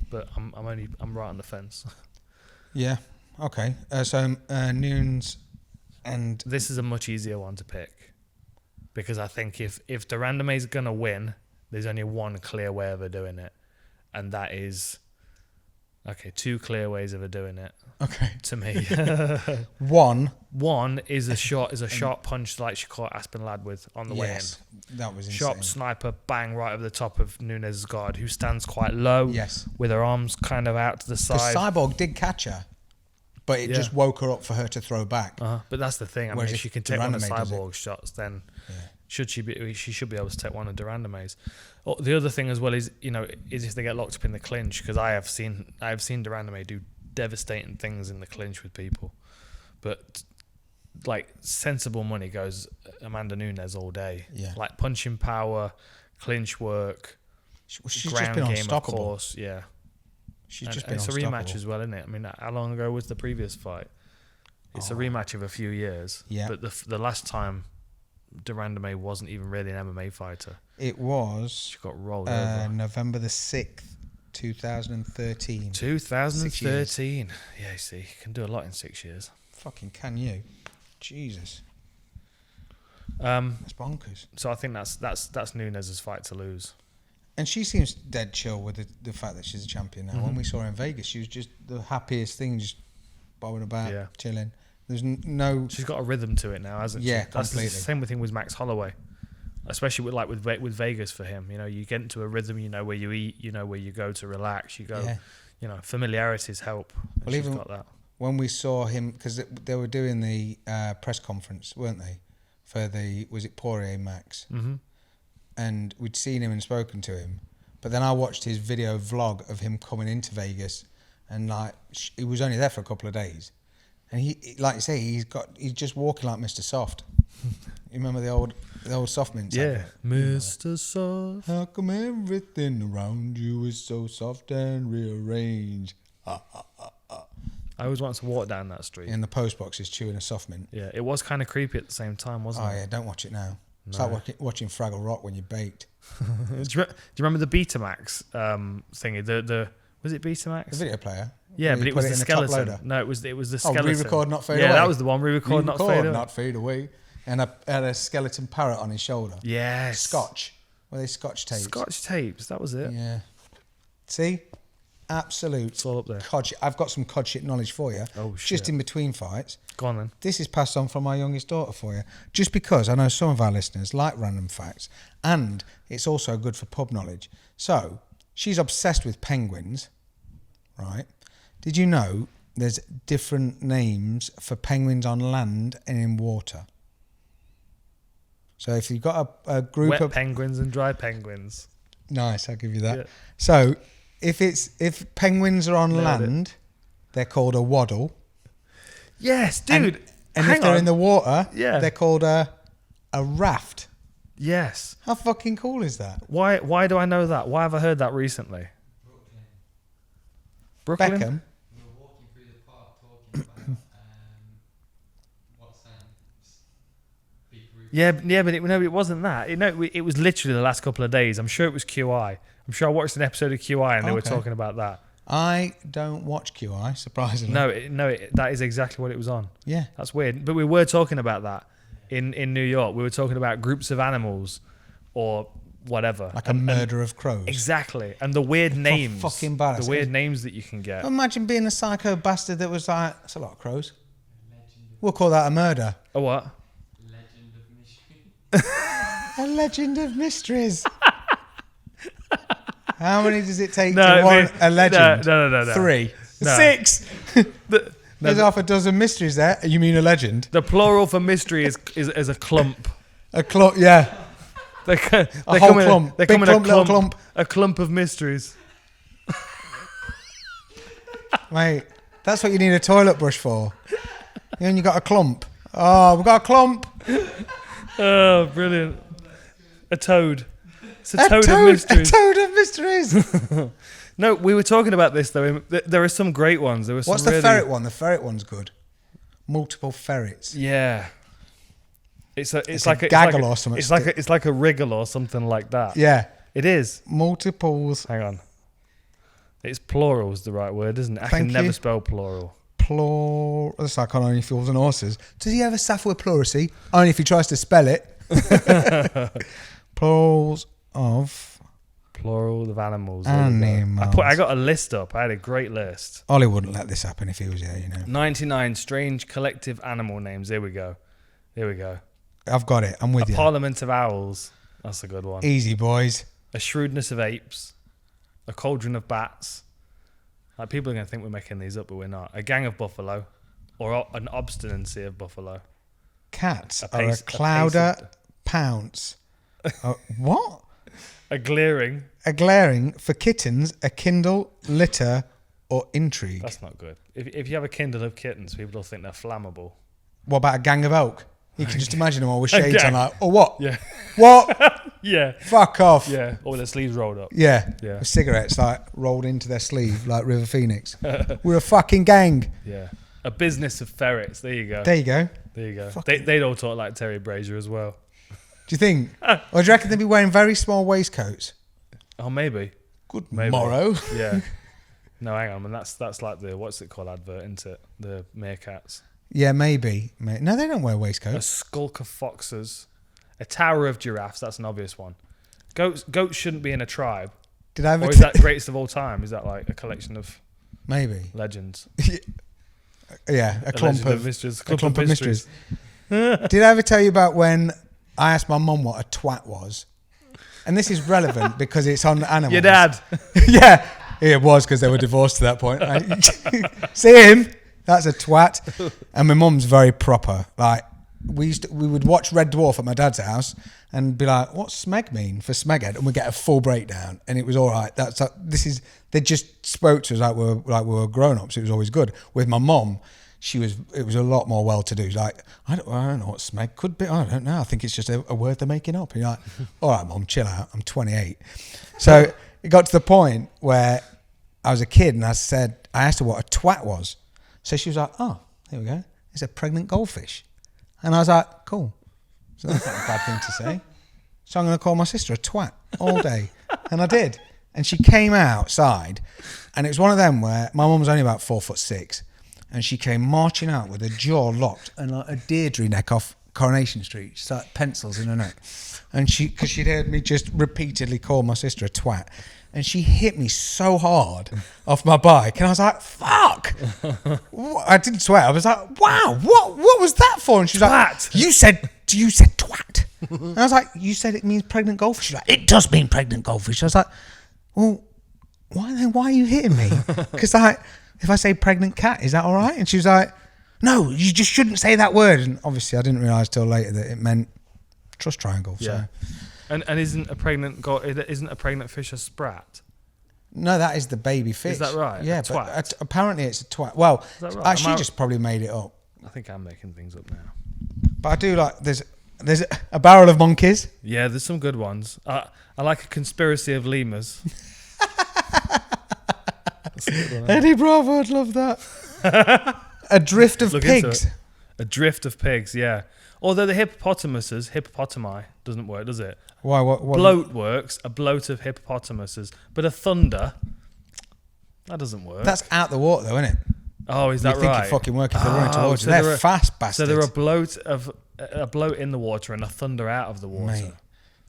but I'm right on the fence. Yeah. Okay. So Nunes and this is a much easier one to pick, because I think if de Randamie's gonna win, there's only one clear way of her doing it, and that is. Okay, 2 clear ways of her doing it. Okay. To me. One is a sharp punch like she caught Aspen Ladd with on the way in. That was insane. Sharp sniper, bang right over the top of Nunes' guard, who stands quite low. Yes. With her arms kind of out to the side. Cyborg did catch her, but it just woke her up for her to throw back. But that's the thing. Whereas if she can take one of de Randamie Cyborg's shots, then she should be able to take one of de Randamie's. Oh, the other thing as well is if they get locked up in the clinch, because I have seen de Randamie do devastating things in the clinch with people, but like sensible money goes Amanda Nunes all day. Yeah. Like punching power, clinch work, She's ground just been game, unstoppable. of course. Yeah. She's just And been it's a unstoppable. rematch as well, isn't it? How long ago was the previous fight? It's a rematch of a few years. Yeah. But the last time de Randamie wasn't even really an MMA fighter. It was. She got rolled over. November the 6th, 2013. 2013. Yeah, you see, you can do a lot in 6 years. Fucking can you? Jesus. That's bonkers. So I think that's Nunes' fight to lose. And she seems dead chill with the fact that she's a champion now. When we saw her in Vegas, she was just the happiest thing, just bobbing about, chilling. There's no. She's got a rhythm to it now, hasn't she? Yeah, That's completely. the same thing with Max Holloway, especially with Vegas for him. You get into a rhythm. You know where you eat. You know where you go to relax. You go. Familiarities help. Well, she's even got that. When we saw him, because they were doing the press conference, weren't they? For was it Poirier Max? Mm-hmm. And we'd seen him and spoken to him, but then I watched his video vlog of him coming into Vegas, and he was only there for a couple of days. And he, like you say, he's just walking like Mr. Soft. You remember the old Soft Mint? Yeah, Mr. Soft. How come everything around you is so soft and rearranged? I always wanted to walk down that street. In the post box is chewing a Soft Mint. Yeah, it was kind of creepy at the same time, wasn't it? Oh yeah, don't watch it now. It's like watching Fraggle Rock when you're baked. Do you remember the Betamax thingy? Was it Betamax? The video player. Yeah, but it was the skeleton. No, it was the skeleton. Re-record, not fade away. Yeah, that was the one. Re-record, not fade away. Not fade away. And had a skeleton parrot on his shoulder. Yes. Scotch. Were they Scotch tapes? Scotch tapes. That was it. Yeah. See? Absolute. It's all up there. I've got some cod shit knowledge for you. Oh, shit. Just in between fights. Go on then. This is passed on from my youngest daughter for you. Just because I know some of our listeners like random facts, and it's also good for pub knowledge. So, she's obsessed with penguins, right? Did you know there's different names for penguins on land and in water? So if you've got a group Wet of penguins and dry penguins. Nice, I'll give you that. Yeah. So if penguins are on land, they're called a waddle. Yes, dude. And if they're in the water, they're called a A raft. Yes. How fucking cool is that? Why do I know that? Why have I heard that recently? Brooklyn? Beckham. We were walking through the park talking about what's big roof. Yeah, but it wasn't that. It was literally the last couple of days. I'm sure it was QI. I'm sure I watched an episode of QI and they were Okay. talking about that. I don't watch QI, surprisingly. That is exactly what it was on. Yeah. That's weird. But we were talking about that in New York. We were talking about groups of animals or whatever. Like a murder of crows. Exactly. And the weird names. Fucking badass. The weird names that you can get. Imagine being a psycho bastard that was like, that's a lot of crows. We'll call that a murder. A what? Legend of mystery. A legend of mysteries. How many does it take No, to I warrant mean- a legend? No. 3. No. 6. There's half a dozen mysteries there. You mean a legend? The plural for mystery is a clump. A clump, yeah. They whole come in clump. They Big come in clump, a little clump. clump. A clump of mysteries. Mate, that's what you need a toilet brush for. And you got a clump. Oh, we've got a clump. Oh, brilliant. A toad. It's a toad of mysteries. A toad of mysteries. No, we were talking about this though. There are some great ones. There was some What's the really, ferret one? The ferret one's good. Multiple ferrets. Yeah. It's a like gaggle or something. It's like a wriggle or something like that. Yeah. It is. Multiples. Hang on. It's plural is the right word, isn't it? I Thank can never you. spell plural. That's like on Only Fools and Horses. Does he ever suffer with pleurisy? Only if he tries to spell it. Plurals of Plural of animals. animals. I got a list up. I had a great list. Ollie wouldn't let this happen if he was here, you know. 99 strange collective animal names. Here we go. I've got it. I'm with A you. parliament of owls. That's a good one. Easy, boys. A shrewdness of apes. A cauldron of bats. Like people are going to think we're making these up, but we're not. A gang of buffalo. Or an obstinacy of buffalo. Cats A are a pace- a clouder pace pounce. What? A glaring. A glaring for kittens, a kindle, litter, or intrigue. That's not good. If you have a kindle of kittens, people will think they're flammable. What about a gang of oak? You can just imagine them all with shades on, gang. like, oh, what? Yeah. What? Yeah. Fuck off. Yeah. Or with their sleeves rolled up. Yeah. Yeah. With cigarettes like rolled into their sleeve like River Phoenix. We're a fucking gang. Yeah. A business of ferrets. There you go. There you go. There you go. Fucking- They'd all talk like Terry Brazier as well. Do you think? Or do you reckon they'd be wearing very small waistcoats? Oh, maybe. Good Maybe. morrow. Yeah. No, hang on. And that's like the, what's it called, advert, isn't it? The meerkats. Yeah, maybe. No, they don't wear A waistcoats. skulk of foxes. A tower of giraffes. That's an obvious one. Goats shouldn't be in a tribe. Did I ever Or is that greatest of all time? Is that like a collection of Maybe. legends? Yeah, a clump legend of mysteries. a clump of mysteries. Did I ever tell you about when I asked my mum what a twat was? And this is relevant because it's on animals. Your dad. Yeah, it was because they were divorced to that point. See him? That's a twat. And my mum's very proper. Like we would watch Red Dwarf at my dad's house and be like, "What's smeg mean for smeghead?" And we get a full breakdown, and it was all right. They just spoke to us like we were grown ups. It was always good. With my mum, it was a lot more well to do. Like I don't know what smeg could be. I don't know. I think it's just a word they're making up. And you're like, all right, mum, chill out. I'm 28. So it got to the point where I was a kid, and I asked her what a twat was. So she was like, "Oh, here we go. It's a pregnant goldfish." And I was like, "Cool. So that's not a bad thing to say. So I'm going to call my sister a twat all day." And I did. And she came outside, and it was one of them where my mum was only about 4'6", and she came marching out with her jaw locked and like a Deirdre neck off Coronation Street. She's like pencils in her neck. And because she'd heard me just repeatedly call my sister a twat. And she hit me so hard off my bike, and I was like, "Fuck!" I didn't swear. I was like, "Wow, what was that for?" And she was like, "You said twat." And I was like, "You said it means pregnant goldfish." She's like, "It does mean pregnant goldfish." I was like, "Well, why are you hitting me?" Because if I say pregnant cat, is that all right? And she was like, "No, you just shouldn't say that word." And obviously, I didn't realise till later that it meant trust triangle. Yeah. So. And isn't a pregnant fish a sprat? No, that is the baby fish. Is that right? Yeah, A twat? but apparently it's a twat. Well, that right? she just probably made it up. I think I'm making things up now. But I do like, there's There's a barrel of monkeys. Yeah, there's some good ones. I like a conspiracy of lemurs. That's a good one, Eddie Bravo, I'd love that. A drift of Look into pigs. it. A drift of pigs, yeah. Although the hippopotami doesn't work, does it? Why? What? Bloat works, a bloat of hippopotamuses. But a thunder, that doesn't work. That's out the water, though, isn't it? Oh, is You that think right? it fucking work if they're running towards you. so They're fast bastards. So they're a bloat in the water and a thunder out of the water. Mate,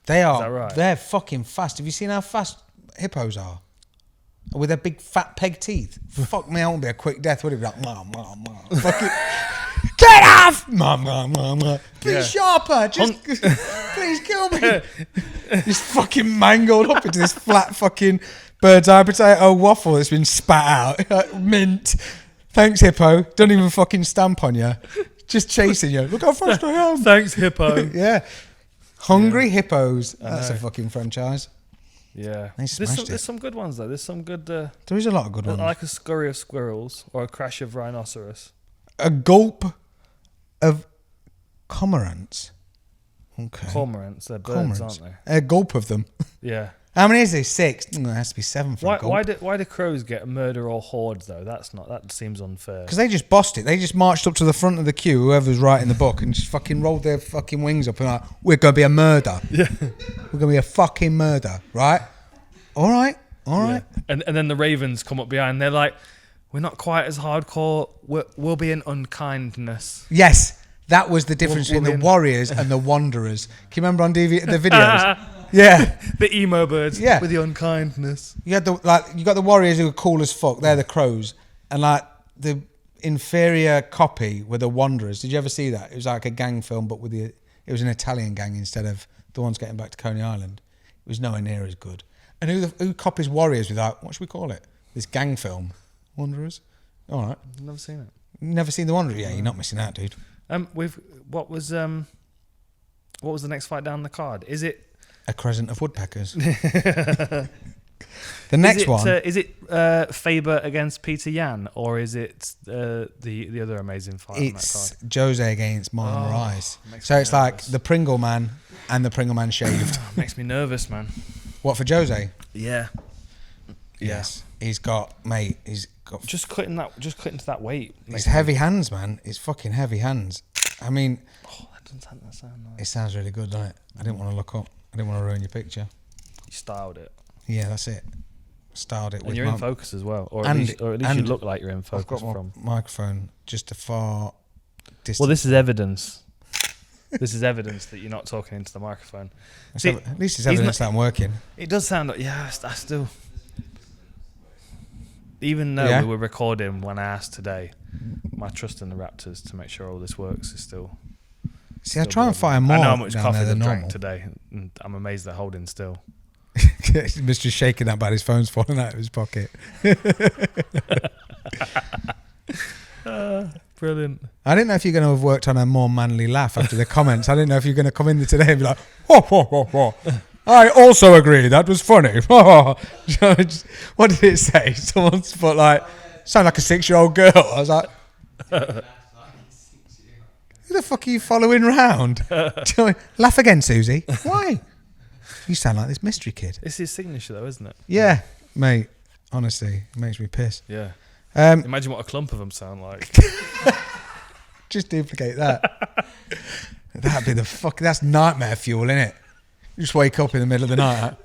they are. Is that right? They're fucking fast. Have you seen how fast hippos are? With their big fat peg teeth. Fuck me, I won't be a quick death. Would it be like, mom. Fucking, get off! Mom. Please, sharper. Just, please kill me. Just fucking mangled up into this flat fucking bird's eye potato waffle that's been spat out. Mint. Thanks, hippo. Don't even fucking stamp on you. Just chasing you. Look how fast I am. Thanks, hippo. Yeah. Hungry hippos. That's a fucking franchise. Yeah. They smashed it. There's some good ones, though. There's some good... There is a lot of good ones. like a scurry of squirrels or a crash of rhinoceros. A gulp of cormorants. Okay. Cormorants, they're birds, Cormorants. aren't they? A gulp of them. Yeah. How many is there? 6. It has to be 7 for a gulp. Why do crows get murder or horde, though? That seems unfair. Because they just bossed it. They just marched up to the front of the queue, whoever's writing the book, and just fucking rolled their fucking wings up and like, we're going to be a murder. Yeah. We're going to be a fucking murder, right? All right. Yeah. And then the ravens come up behind. They're like, we're not quite as hardcore. We'll be an unkindness. Yes. That was the difference We'll between be the Warriors and the Wanderers. Can you remember on the videos? Yeah. The emo birds with the unkindness. You got the Warriors who were cool as fuck. They're the crows. And like the inferior copy were the Wanderers. Did you ever see that? It was like a gang film, but it was an Italian gang instead of the ones getting back to Coney Island. It was nowhere near as good. And who copies Warriors with like, what should we call it? This gang film. Wanderers? All right. Never seen it. Never seen the Wanderers? Yeah, you're not missing out, dude. What was the next fight down the card? Is it A Crescent of Woodpeckers? The next one. Is it Faber against Peter Yan, or is it the other amazing fight on that It's card? Jose against Marlon Moraes. Makes So me it's like nervous. the Pringle Man and the Pringle Man shaved. Makes me nervous, man. What, for Jose? Yeah. Yes. He's got Just cutting to that weight. his heavy hands, man. His fucking heavy hands. I mean, That sound nice. it sounds really good, doesn't it? I didn't want to look up. I didn't want to ruin your picture. You styled it, Yeah, that's it. Styled it and with you're in focus as well, or at least you look like you're in I've focus got my from. microphone just a far distance. Well, this is evidence. This is evidence that you're not talking into the microphone. See, At least it's he's evidence not- that I'm working. It does sound like, I still. Even though we were recording when I asked today, my trust in the Raptors to make sure all this works is still. See, I try and fire more I know how much down coffee there they've than drank normal. today, and I'm amazed they're holding still. Mr. shaking that bad, his phone's falling out of his pocket. Brilliant. I didn't know if you're going to have worked on a more manly laugh after the comments. I didn't know if you're going to come in today and be like, ho, ho, ho, ho. I also agree, that was funny. What did it say? Someone's put like, sound like a 6-year-old girl. I was like, who the fuck are you following round? Laugh again, Susie. Why? You sound like this mystery kid. It's his signature, though, isn't it? Yeah, mate. Honestly, it makes me piss. Yeah. Um, Imagine what a clump of them sound like. Just duplicate that. That'd be the fuck. That's nightmare fuel, innit? You just wake up in the middle of the night.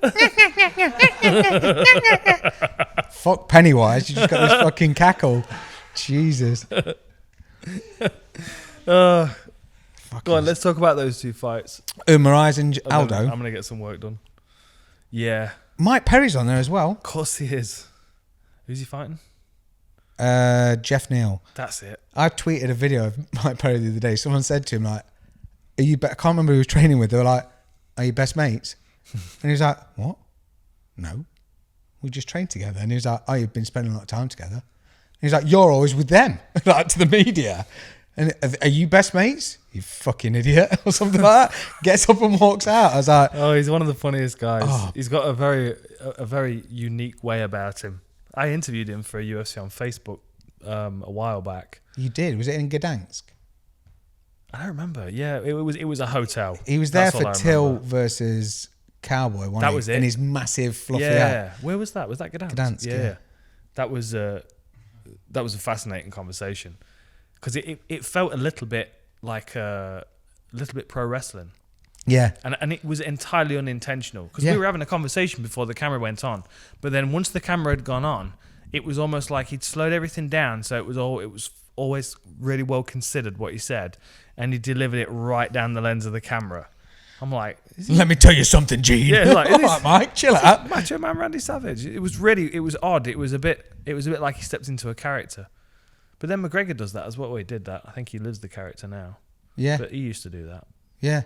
Fuck Pennywise. You just got this fucking cackle. Jesus. Go on, let's talk about those two fights. Moraes and And then Aldo. I'm going to get some work done. Yeah. Mike Perry's on there as well. Of course he is. Who's he fighting? Jeff Neal. That's it. I tweeted a video of Mike Perry the other day. Someone said to him, like, I can't remember who he was training with. They were like, are you best mates? And he was like, what? No. We just trained together. And he was like, oh, you've been spending a lot of time together. And he's like, you're always with them. Like, to the media. And are you best mates? You fucking idiot. Or something like that. Gets up and walks out. I was like, Oh, he's one of the funniest guys. Oh. He's got a very unique way about him. I interviewed him for a UFC on Facebook a while back. you did? Was it in Gdansk? I don't remember. Yeah, it was a hotel. He was there That's all for I Till remember. versus Cowboy, wasn't That he? was it. In his massive fluffy Yeah. hat. Where was that? Was that Gdansk? Gdansk, yeah. That was a fascinating conversation because it felt a little bit like a little bit pro wrestling. Yeah. And it was entirely unintentional because Yeah. we were having a conversation before the camera went on, but then once the camera had gone on, it was almost like he'd slowed everything down, so it was always really well considered what he said, and he delivered it right down the lens of the camera. I'm like, Let me tell you something, Gene. Yeah, like, all it is- right, Mike, chill out. Macho Man Randy Savage. It was odd. It was a bit like he stepped into a character. But then McGregor does that as well. He did that. I think he lives the character now. Yeah, But he used to do that. yeah.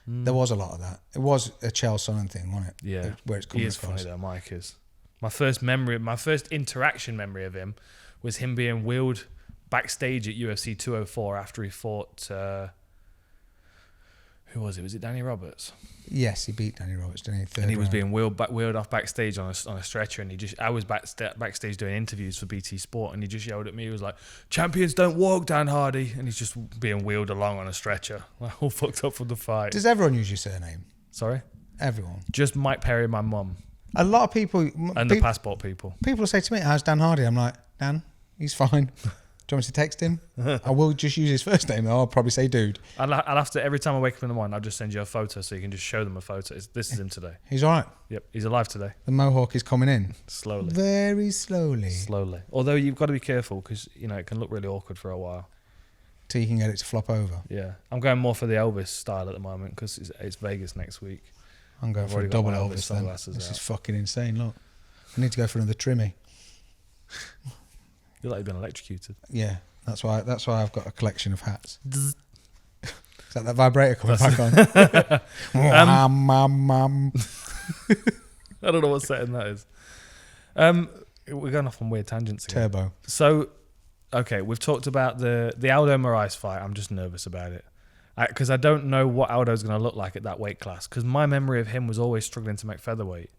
There was a lot of that. It was a Chael Sonnen thing, wasn't it? Yeah. Where it's He coming is across. funny though, Mike is. My first interaction memory of him was him being wheeled backstage at UFC 204 after he fought, who was it? Was it Danny Roberts? Yes, he beat Danny Roberts, didn't he? Third And he was round. being wheeled off backstage on a stretcher, and I was backstage doing interviews for BT Sport, and he just yelled at me. He was like, "Champions don't walk, Dan Hardy," and he's just being wheeled along on a stretcher, like, all fucked up from the fight. Does everyone use your surname? Sorry, Everyone. just Mike Perry, and my mum, A lot of people. and the passport people. People say to me, "How's Dan Hardy?" I'm like, "Dan, he's fine." Do you want me to text him? I will just use his first name, though. I'll probably say dude. I'll have to, every time I wake up in the morning, I'll just send you a photo so you can just show them a photo. This is him today. He's all right. Yep, he's alive today. The mohawk is coming in. Slowly. Very slowly. Although you've got to be careful because, it can look really awkward for a while. Till you can get it to flop over. Yeah. I'm going more for the Elvis style at the moment because it's Vegas next week. I'm going I've for a already got double my Elvis Elvis then. sunglasses This out. is fucking insane, look. I need to go for another trimmy. You're like you've been electrocuted. Yeah, that's why I've got a collection of hats. Is that vibrator coming back on? I don't know what setting that is. We're going off on weird tangents again. Turbo. So, okay, we've talked about the Aldo Moraes fight. I'm just nervous about it. Because I don't know what Aldo's going to look like at that weight class. Because my memory of him was always struggling to make featherweight.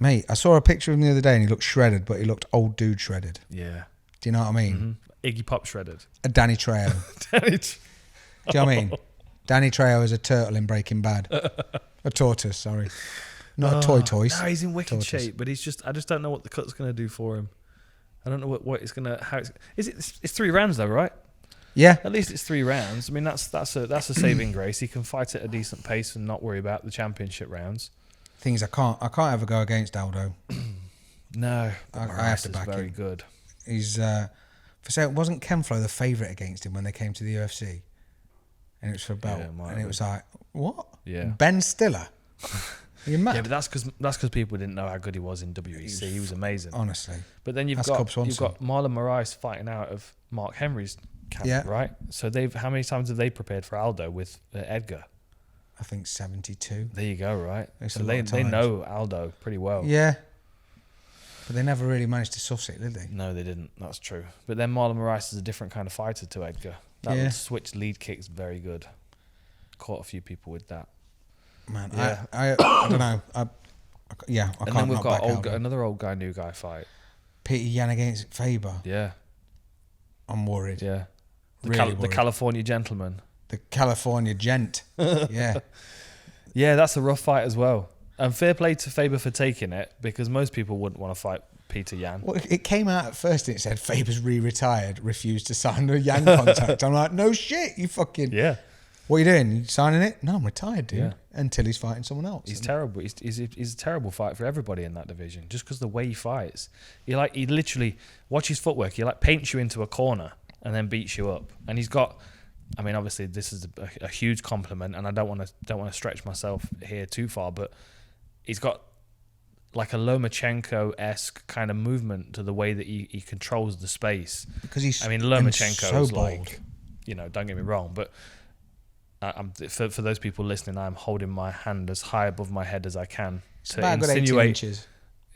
Mate, I saw a picture of him the other day and he looked shredded, but he looked old dude shredded. Yeah. Do you know what I mean? Mm-hmm. Iggy Pop shredded. A Danny Trejo. Do you know what I mean? Danny Trejo is a turtle in Breaking Bad. A tortoise, sorry. Not a toy. No, he's in wicked Tortoise. shape, but I just don't know what the cut's going to do for him. I don't know what it's going to, it's 3 rounds though, right? Yeah. At least it's 3 rounds. I mean, that's a saving grace. He can fight at a decent pace and not worry about the championship rounds. Things I can't ever go against Aldo. No, I have Moraes to is back very him. good. He's for sale. Wasn't Ken Flo the favourite against him when they came to the UFC? And it was for a belt. Yeah, it might and it have was like, what? Yeah. Ben Stiller? Are you mad? Yeah, but that's because people didn't know how good he was in WEC. He was amazing. Honestly. But then you've That's got Cub Swanson. Marlon Moraes fighting out of Mark Henry's camp, Yeah. right? So how many times have they prepared for Aldo with Edgar? I think 72. There you go, right? It's So a lot they of times. know Aldo pretty well. Yeah. But they never really managed to suss it, did they? No, they didn't. That's true. But then Marlon Moraes is a different kind of fighter to Edgar. That Yeah. switch lead kick's very good. Caught a few people with that. Man, Yeah. I don't know. I And can't then we've knock got back Aldo. another old guy, new guy fight. Peter Yan against Faber. Yeah, I'm worried. yeah. Really The worried. California gentleman. The California gent. Yeah. Yeah, that's a rough fight as well. And fair play to Faber for taking it because most people wouldn't want to fight Peter Yan. Well, it came out at first and it said Faber's re-retired, refused to sign a Yan contract. I'm like, no shit, you fucking... Yeah, What are you doing? You signing it? No, I'm retired, dude. Yeah. Until he's fighting someone else. he's terrible. He's a terrible fight for everybody in that division just because the way he fights. He literally, watch his footwork. He paints you into a corner and then beats you up. And he's got... I mean, obviously, this is a huge compliment, and I don't want to stretch myself here too far, but he's got like a Lomachenko-esque kind of movement to the way that he controls the space. Because he's I mean, Lomachenko so is bold. like, don't get me wrong, but for those people listening, I'm holding my hand as high above my head as I can It's to about a good 18 insinuate. inches.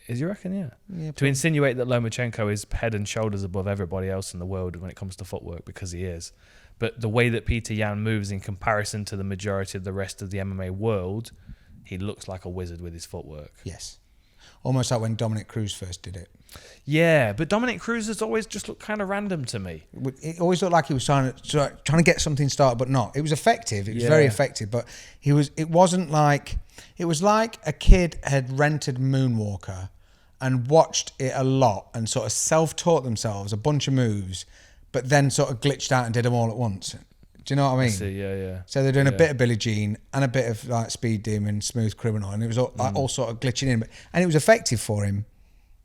Is you reckon? Yeah. Yeah, To insinuate that Lomachenko is head and shoulders above everybody else in the world when it comes to footwork, because he is. But the way that Peter Yan moves in comparison to the majority of the rest of the MMA world, he looks like a wizard with his footwork. Yes. Almost like when Dominic Cruz first did it. Yeah, but Dominic Cruz has always just looked kind of random to me. It always looked like he was trying to get something started, but not. It was effective. It was very effective, but it wasn't like... It was like a kid had rented Moonwalker and watched it a lot and sort of self-taught themselves a bunch of moves, but then sort of glitched out and did them all at once. Do you know what I mean? See, yeah. So they're doing a bit of Billie Jean and a bit of like Speed Demon, Smooth Criminal, and it was all sort of glitching in, and it was effective for him,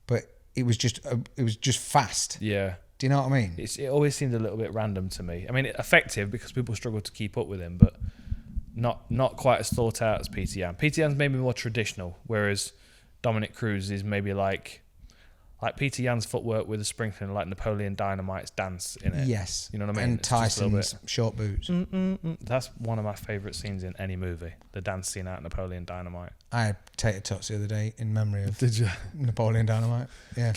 but it was just fast. Yeah. Do you know what I mean? It always seemed a little bit random to me. I mean, effective because people struggle to keep up with him, but not quite as thought out as Peter Yan. Peter Yan's maybe more traditional, whereas Dominic Cruz is maybe like Peter Yan's footwork with a sprinkling like Napoleon Dynamite's dance in it. Yes. You know what I mean? And It's just a little Tyson's short boots. That's one of my favourite scenes in any movie. The dance scene out of Napoleon Dynamite. I had tater tots the other day in memory of Did you? Napoleon Dynamite. Yeah.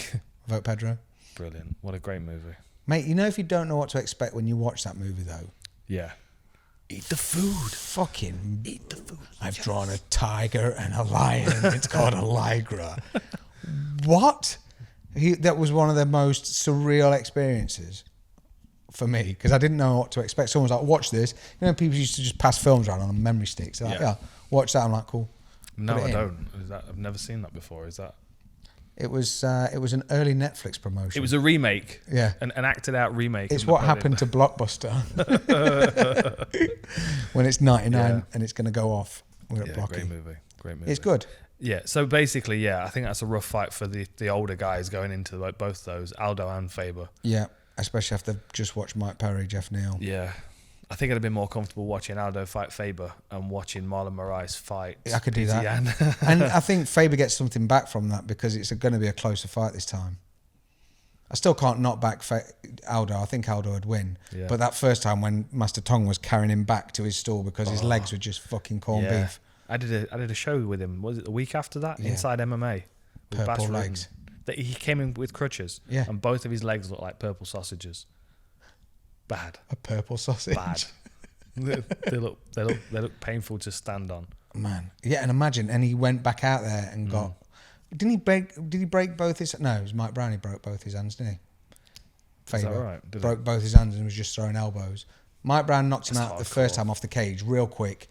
Vote Pedro. Brilliant. What a great movie. Mate, you know if you don't know what to expect when you watch that movie though, Yeah. Eat the food. fucking eat the food. I've drawn a tiger and a lion. It's called a ligra. What? That was one of the most surreal experiences for me because I didn't know what to expect. Someone was like, watch this. You know, people used to just pass films around on memory sticks. They're like, yeah, watch that. I'm like, cool. No, Put it I in. don't. I've never seen that before. Is that? It was an early Netflix promotion. It was a remake. Yeah. An acted out remake. It's of what Napoleon. happened to Blockbuster when it's 99 and it's going to go off. We're at Blocky. Great movie. It's good. Yeah. So basically, yeah, I think that's a rough fight for the older guys going into like both those, Aldo and Faber. Yeah, especially after just watched Mike Perry, Jeff Neal. Yeah. I think I'd have been more comfortable watching Aldo fight Faber and watching Marlon Moraes fight. I could do that. Yan. And I think Faber gets something back from that because it's going to be a closer fight this time. I still can't knock back Aldo. I think Aldo would win. Yeah. But that first time when Master Tong was carrying him back to his stall because his legs were just fucking corned beef. I did a show with him. Was it the week after that? Yeah. Inside MMA. With Purple Bas Rutten. legs. That he came in with crutches. Yeah. And both of his legs looked like purple sausages. Bad. A purple sausage. Bad. they look painful to stand on. Man. Yeah, and imagine, and he went back out there and got... Did he break both his... No, it was Mike Brown. He broke both his hands, didn't he? Is that Faber right? Did broke both his hands and was just throwing elbows. Mike Brown knocked him That's out the first hardcore. time off the cage real quick,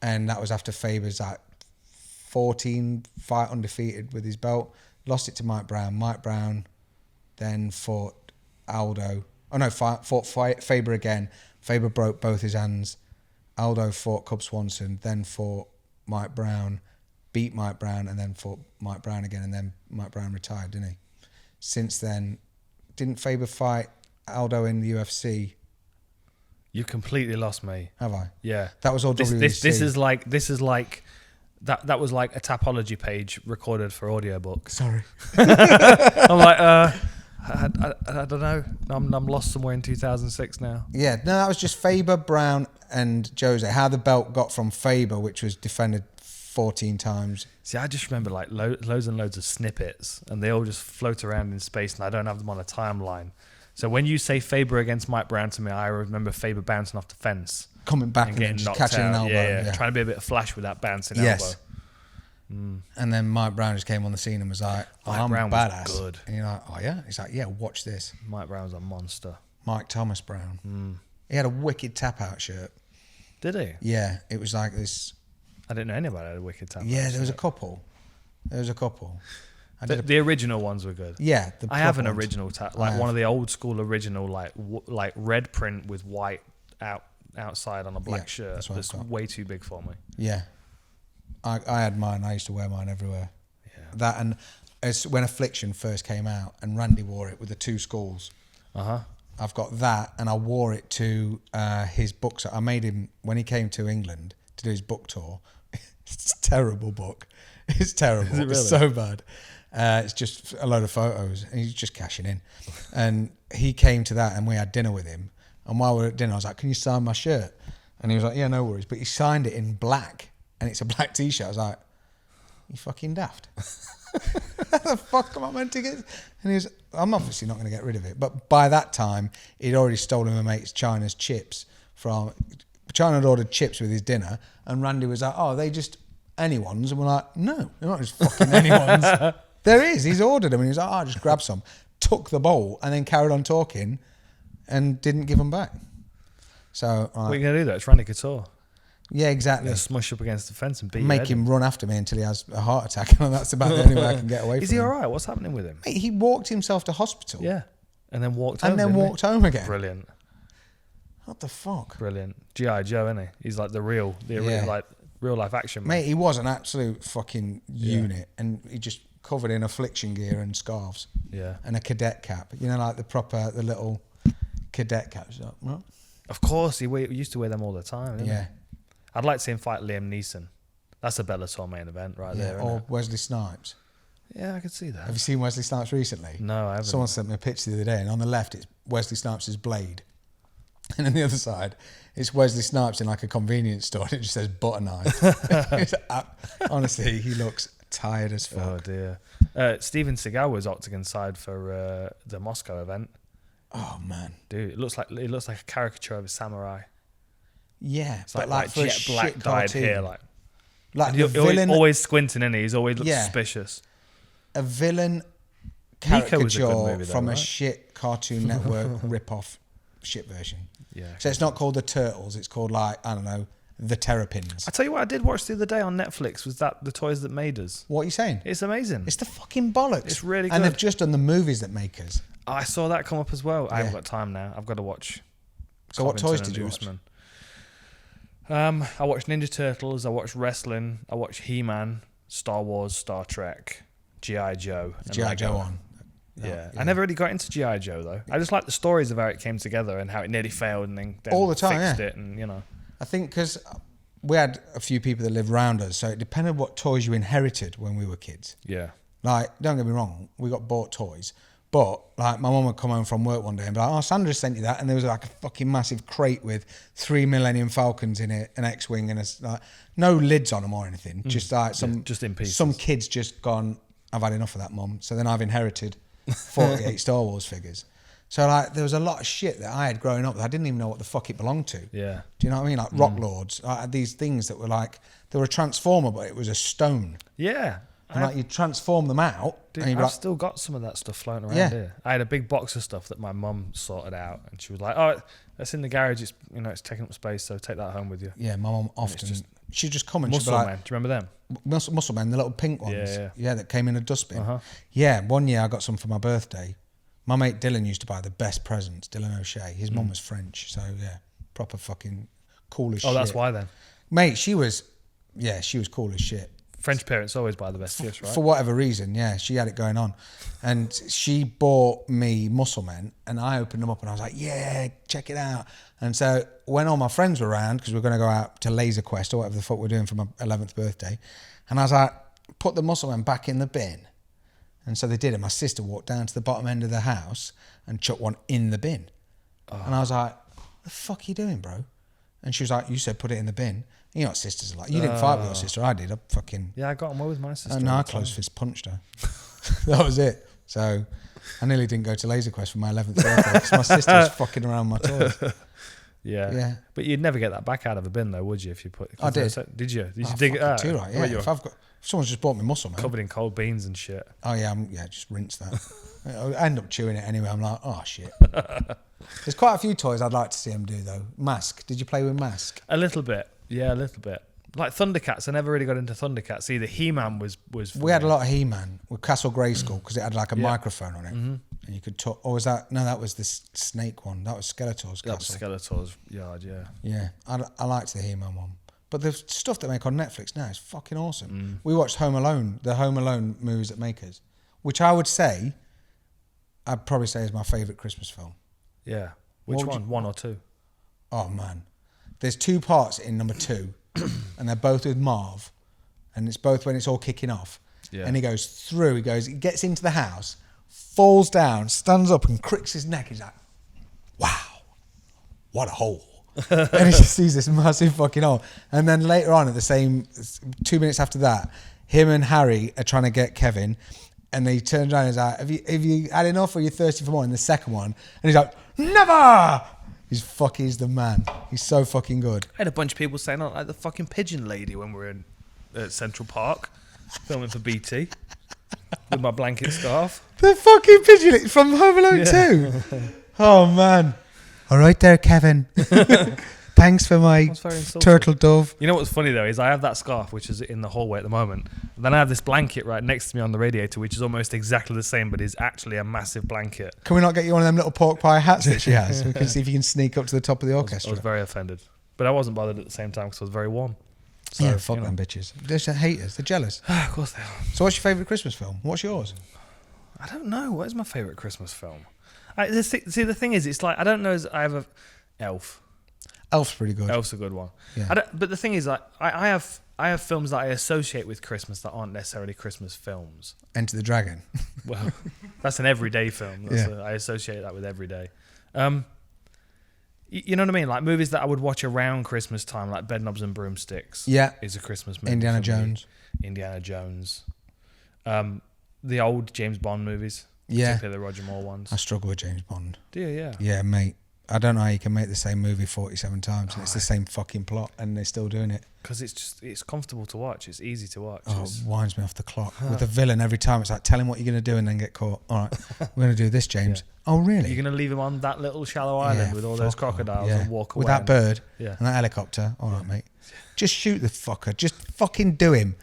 and that was after Faber's like 14 fight undefeated with his belt. Lost it to Mike Brown. Mike Brown then fought Aldo. Oh no, fought Faber again. Faber broke both his hands. Aldo fought Cub Swanson, then fought Mike Brown, beat Mike Brown, and then fought Mike Brown again, and then Mike Brown retired, didn't he? Since then, didn't Faber fight Aldo in the UFC? You completely lost me. Have I? Yeah. That was all WEC. This is like that was like a Tapology page recorded for audiobook. Sorry. I'm like, I don't know. I'm lost somewhere in 2006 now. Yeah, no, that was just Faber, Brown, and Jose. How the belt got from Faber, which was defended 14 times. See, I just remember like loads and loads of snippets, and they all just float around in space, and I don't have them on a timeline. So when you say Faber against Mike Brown to me, I remember Faber bouncing off the fence, Coming back and getting just knocked catching out. an elbow. Yeah. Trying to be a bit of flash with that bouncing elbow. And then Mike Brown just came on the scene and was like, I'm Brown was badass. good. And you're like, oh yeah? He's like, yeah, watch this. Mike Brown's a monster. Mike Thomas Brown. He had a wicked tap-out shirt. Did he? Yeah, it was like this... I didn't know anybody had a wicked tap. Yeah, there was a couple. I did The original ones were good. Yeah. The I have an proper ones. original tap, I like have. one of the old school original, like red print with white outside on a black Yeah, shirt. that's what I've That's got. way too big for me. Yeah. I had mine. I used to wear mine everywhere. Yeah. That and as when Affliction first came out and Randy wore it with the two skulls. I've got that and I wore it to his books. I made him, when he came to England to do his book tour, it's a terrible book. It's terrible. Is it really? It's so bad. It's just a load of photos and he's just cashing in. And he came to that and we had dinner with him. And while we were at dinner, I was like, can you sign my shirt? And he was like, yeah, no worries. But he signed it in black and it's a black t-shirt. I was like, you fucking daft. How the fuck am I meant to get? And he was, I'm obviously not going to get rid of it. But by that time, he'd already stolen my mate's China's chips from... China had ordered chips with his dinner and Randy was like, oh, they just anyone's? And we're like, no, they're not just fucking anyone's. There is. He's ordered them, and he's like, oh, just grab some. Took the bowl, and then carried on talking, and didn't give them back. So, What are you going to do though? It's Randy Couture. yeah, exactly. You're going to smush up against the fence and beat your Make head him in. run after me until he has a heart attack, and that's about the only way I can get away from Is he him. all right? What's happening with him? Mate, he walked himself to hospital. Yeah. And then walked home. And then didn't he? walked home again. Brilliant. What the fuck? Brilliant. G.I. Joe, isn't he? He's like the real like real life action man. Mate, he was an absolute fucking unit, and he just covered in affliction gear and scarves. Yeah. And a cadet cap. You know, like the little cadet caps. Like, well, Of course, he used to wear them all the time, didn't yeah. he? I'd like to see him fight Liam Neeson. That's a Bellator main event right there, isn't Or it? Wesley Snipes. Yeah, I could see that. Have you seen Wesley Snipes recently? No, I haven't. Someone sent me a picture the other day, and on the left it's Wesley Snipes' blade. And on the other side, it's Wesley Snipes in like a convenience store, and it just says butter knife. Honestly, he looks tired as fuck. Oh dear. Steven Seagal was Octagon side for the Moscow event. Oh man, Dude, it looks like a caricature of a samurai. yeah, It's but like for a jet black shit dyed cartoon. hair, like the he's villain, always squinting, isn't he? He's always looks Yeah. suspicious. a villain Nico was a good caricature movie though, from a right? shit Cartoon Network rip-off shit version. Yeah. So it's not called the Turtles; it's called like, I don't know, the Terrapins. I tell you what, I did watch the other day on Netflix was that The Toys That Made Us. What are you saying? It's amazing. It's the fucking bollocks. It's really And good. they've just done the movies that make us. I saw that come up as well. I haven't Yeah. got time now. I've got to watch. So what toys Covington did you and watch? Usman. I watched Ninja Turtles. I watched wrestling. I watched He-Man, Star Wars, Star Trek, G.I. Joe. and G.I. Joe Lego. on. Yeah. I never really got into G.I. Joe though. I just like the stories of how it came together and how it nearly failed and then All the time, fixed yeah. it and you know. I think because we had a few people that lived around us, so it depended what toys you inherited when we were kids. Yeah. Like, don't get me wrong, we got bought toys, but like my mum would come home from work one day and be like, "Oh, Sandra sent you that," and there was like a fucking massive crate with 3 Millennium Falcons in it, an X-wing, and like no lids on them or anything, just like some just in pieces. Some kids just gone, "I've had enough of that, Mum." So then I've inherited 48 Star Wars figures. So like there was a lot of shit that I had growing up that I didn't even know what the fuck it belonged to. Yeah. Do you know what I mean? Like Rock Lords, I had these things that were like, they were a transformer, but it was a stone. Yeah. And like you transform them out, Dude, and you'd I've be like, still got some of that stuff floating around Yeah. here. I had a big box of stuff that my mum sorted out, and she was like, "Oh, that's in the garage. It's it's taking up space, so take that home with you." yeah, my mum often, she'd just come and she'd be Muscle like, Man, do you remember them? Muscle Man, the little pink ones. Yeah. That came in a dustbin. Uh-huh. Yeah, one year I got some for my birthday. My mate Dylan used to buy the best presents, Dylan O'Shea. His mum was French, so yeah, proper fucking cool as shit. Oh, that's why then. Mate, she was cool as shit. French parents always buy the best gifts, right? For whatever reason, yeah, she had it going on. And she bought me Muscle Men, and I opened them up and I was like, yeah, check it out. And so when all my friends were around, because we were going to go out to Laser Quest or whatever the fuck we're doing for my 11th birthday, and I was like, put the Muscle Men back in the bin. And so they did, and my sister walked down to the bottom end of the house and chucked one in the bin. And I was like, what the fuck are you doing, bro? And she was like, you said put it in the bin. You know what sisters are like. You didn't fight with your sister, I did. I fucking... Yeah, I got on well with my sister. And all I the time. close fist punched her. That was it. So I nearly didn't go to Laser Quest for my 11th birthday because my sister was fucking around my toys. Yeah. Yeah. But you'd never get that back out of a bin, though, would you? If you put. I did. Did you? Did you Oh, dig it fucking out? too right, yeah. What, you If were someone's just bought me Muscle Man. covered in cold beans and shit. Oh yeah, just rinse that. I end up chewing it anyway. I'm like, oh shit. There's quite a few toys I'd like to see him do though. Mask. Did you play with Mask? A little bit. Yeah, a little bit. Like Thundercats, I never really got into Thundercats either. He-Man was We had a lot of He-Man with Castle Grayskull because it had like a Yeah. microphone on it, and you could talk. Or was that? No, that was this snake one. That was Skeletor's That was Castle. Skeletor's yard, yeah. Yeah, I liked the He-Man one. But the stuff they make on Netflix now is fucking awesome. We watched Home Alone, the Home Alone movies that make us, which I'd probably say is my favourite Christmas film. Yeah. Which What would one? you- One or two? Oh man, there's 2 parts in number 2, and they're both with Marv, and it's both when it's all kicking off. Yeah. And he goes through. He gets into the house, falls down, stands up, and cricks his neck. He's like, "Wow, what a hole!" And he just sees this massive fucking hole. And then later on, at the same 2 minutes after that, him and Harry are trying to get Kevin, and he turns around and he's like, "Have you had enough? Or are you thirsty for more?" In the second one, and he's like, "Never!" He's the man. He's so fucking good. I had a bunch of people saying, like the fucking pigeon lady when we were in at Central Park, filming for BT with my blanket scarf. The fucking pigeon from Home Alone 2. Oh, man. All right there, Kevin. Thanks for my That's very insulting. turtle dove. You know what's funny though is I have that scarf which is in the hallway at the moment. And then I have this blanket right next to me on the radiator, which is almost exactly the same, but is actually a massive blanket. Can we not get you one of them little pork pie hats that she has? We can see if you can sneak up to the top of the orchestra. I was very offended, but I wasn't bothered at the same time because I was very warm. So, Yeah, fuck them bitches. They're just haters. They're jealous. Of course they are. So what's your favourite Christmas film? What's yours? I don't know. What is my favourite Christmas film? See, the thing is, it's like I don't know. I have a Elf. Elf's pretty good. Elf's a good one. Yeah. But the thing is, like, I have films that I associate with Christmas that aren't necessarily Christmas films. Enter the Dragon. Well, that's an everyday film. I associate that with everyday. You know what I mean? Like movies that I would watch around Christmas time, like Bedknobs and Broomsticks. Yeah. Is a Christmas movie. Indiana Jones. Indiana Jones. The old James Bond movies. Yeah. Particularly the Roger Moore ones. I struggle with James Bond. Do you? Yeah. Yeah, mate. I don't know how you can make the same movie 47 times and it's the same fucking plot and they're still doing it. Because it's comfortable to watch. It's easy to watch. Oh, it winds me off the clock. With the villain every time, it's like, tell him what you're going to do and then get caught. All right, we're going to do this, James. Yeah. Oh, really? You're going to leave him on that little shallow island with all those crocodiles and walk away. With that bird and that helicopter. All right, mate. Just shoot the fucker. Just fucking do him.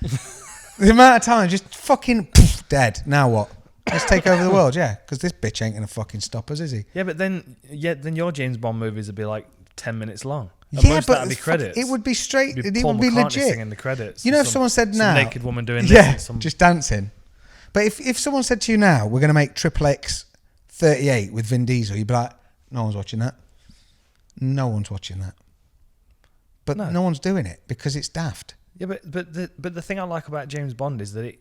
The amount of time, just fucking dead. Now what? Let's take over the world, yeah. Because this bitch ain't going to fucking stop us, is he? Yeah, but then your James Bond movies would be like 10 minutes long. And Yeah, most but that'd be credits. it would be straight. It Paul would be McCartney legit. singing the credits. You know, if someone said now, some naked woman doing this. yeah, and just dancing. But if someone said to you now, we're going to make XXX 38 with Vin Diesel, you'd be like, no one's watching that. No one's watching that. But no one's doing it because it's daft. Yeah, but the thing I like about James Bond is that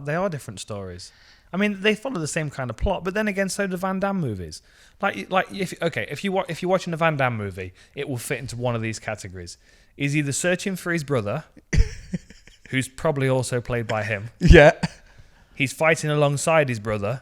they are different stories. I mean, they follow the same kind of plot, but then again, so do Van Damme movies. If you're watching a Van Damme movie, it will fit into one of these categories. He's either searching for his brother, who's probably also played by him. Yeah. He's fighting alongside his brother,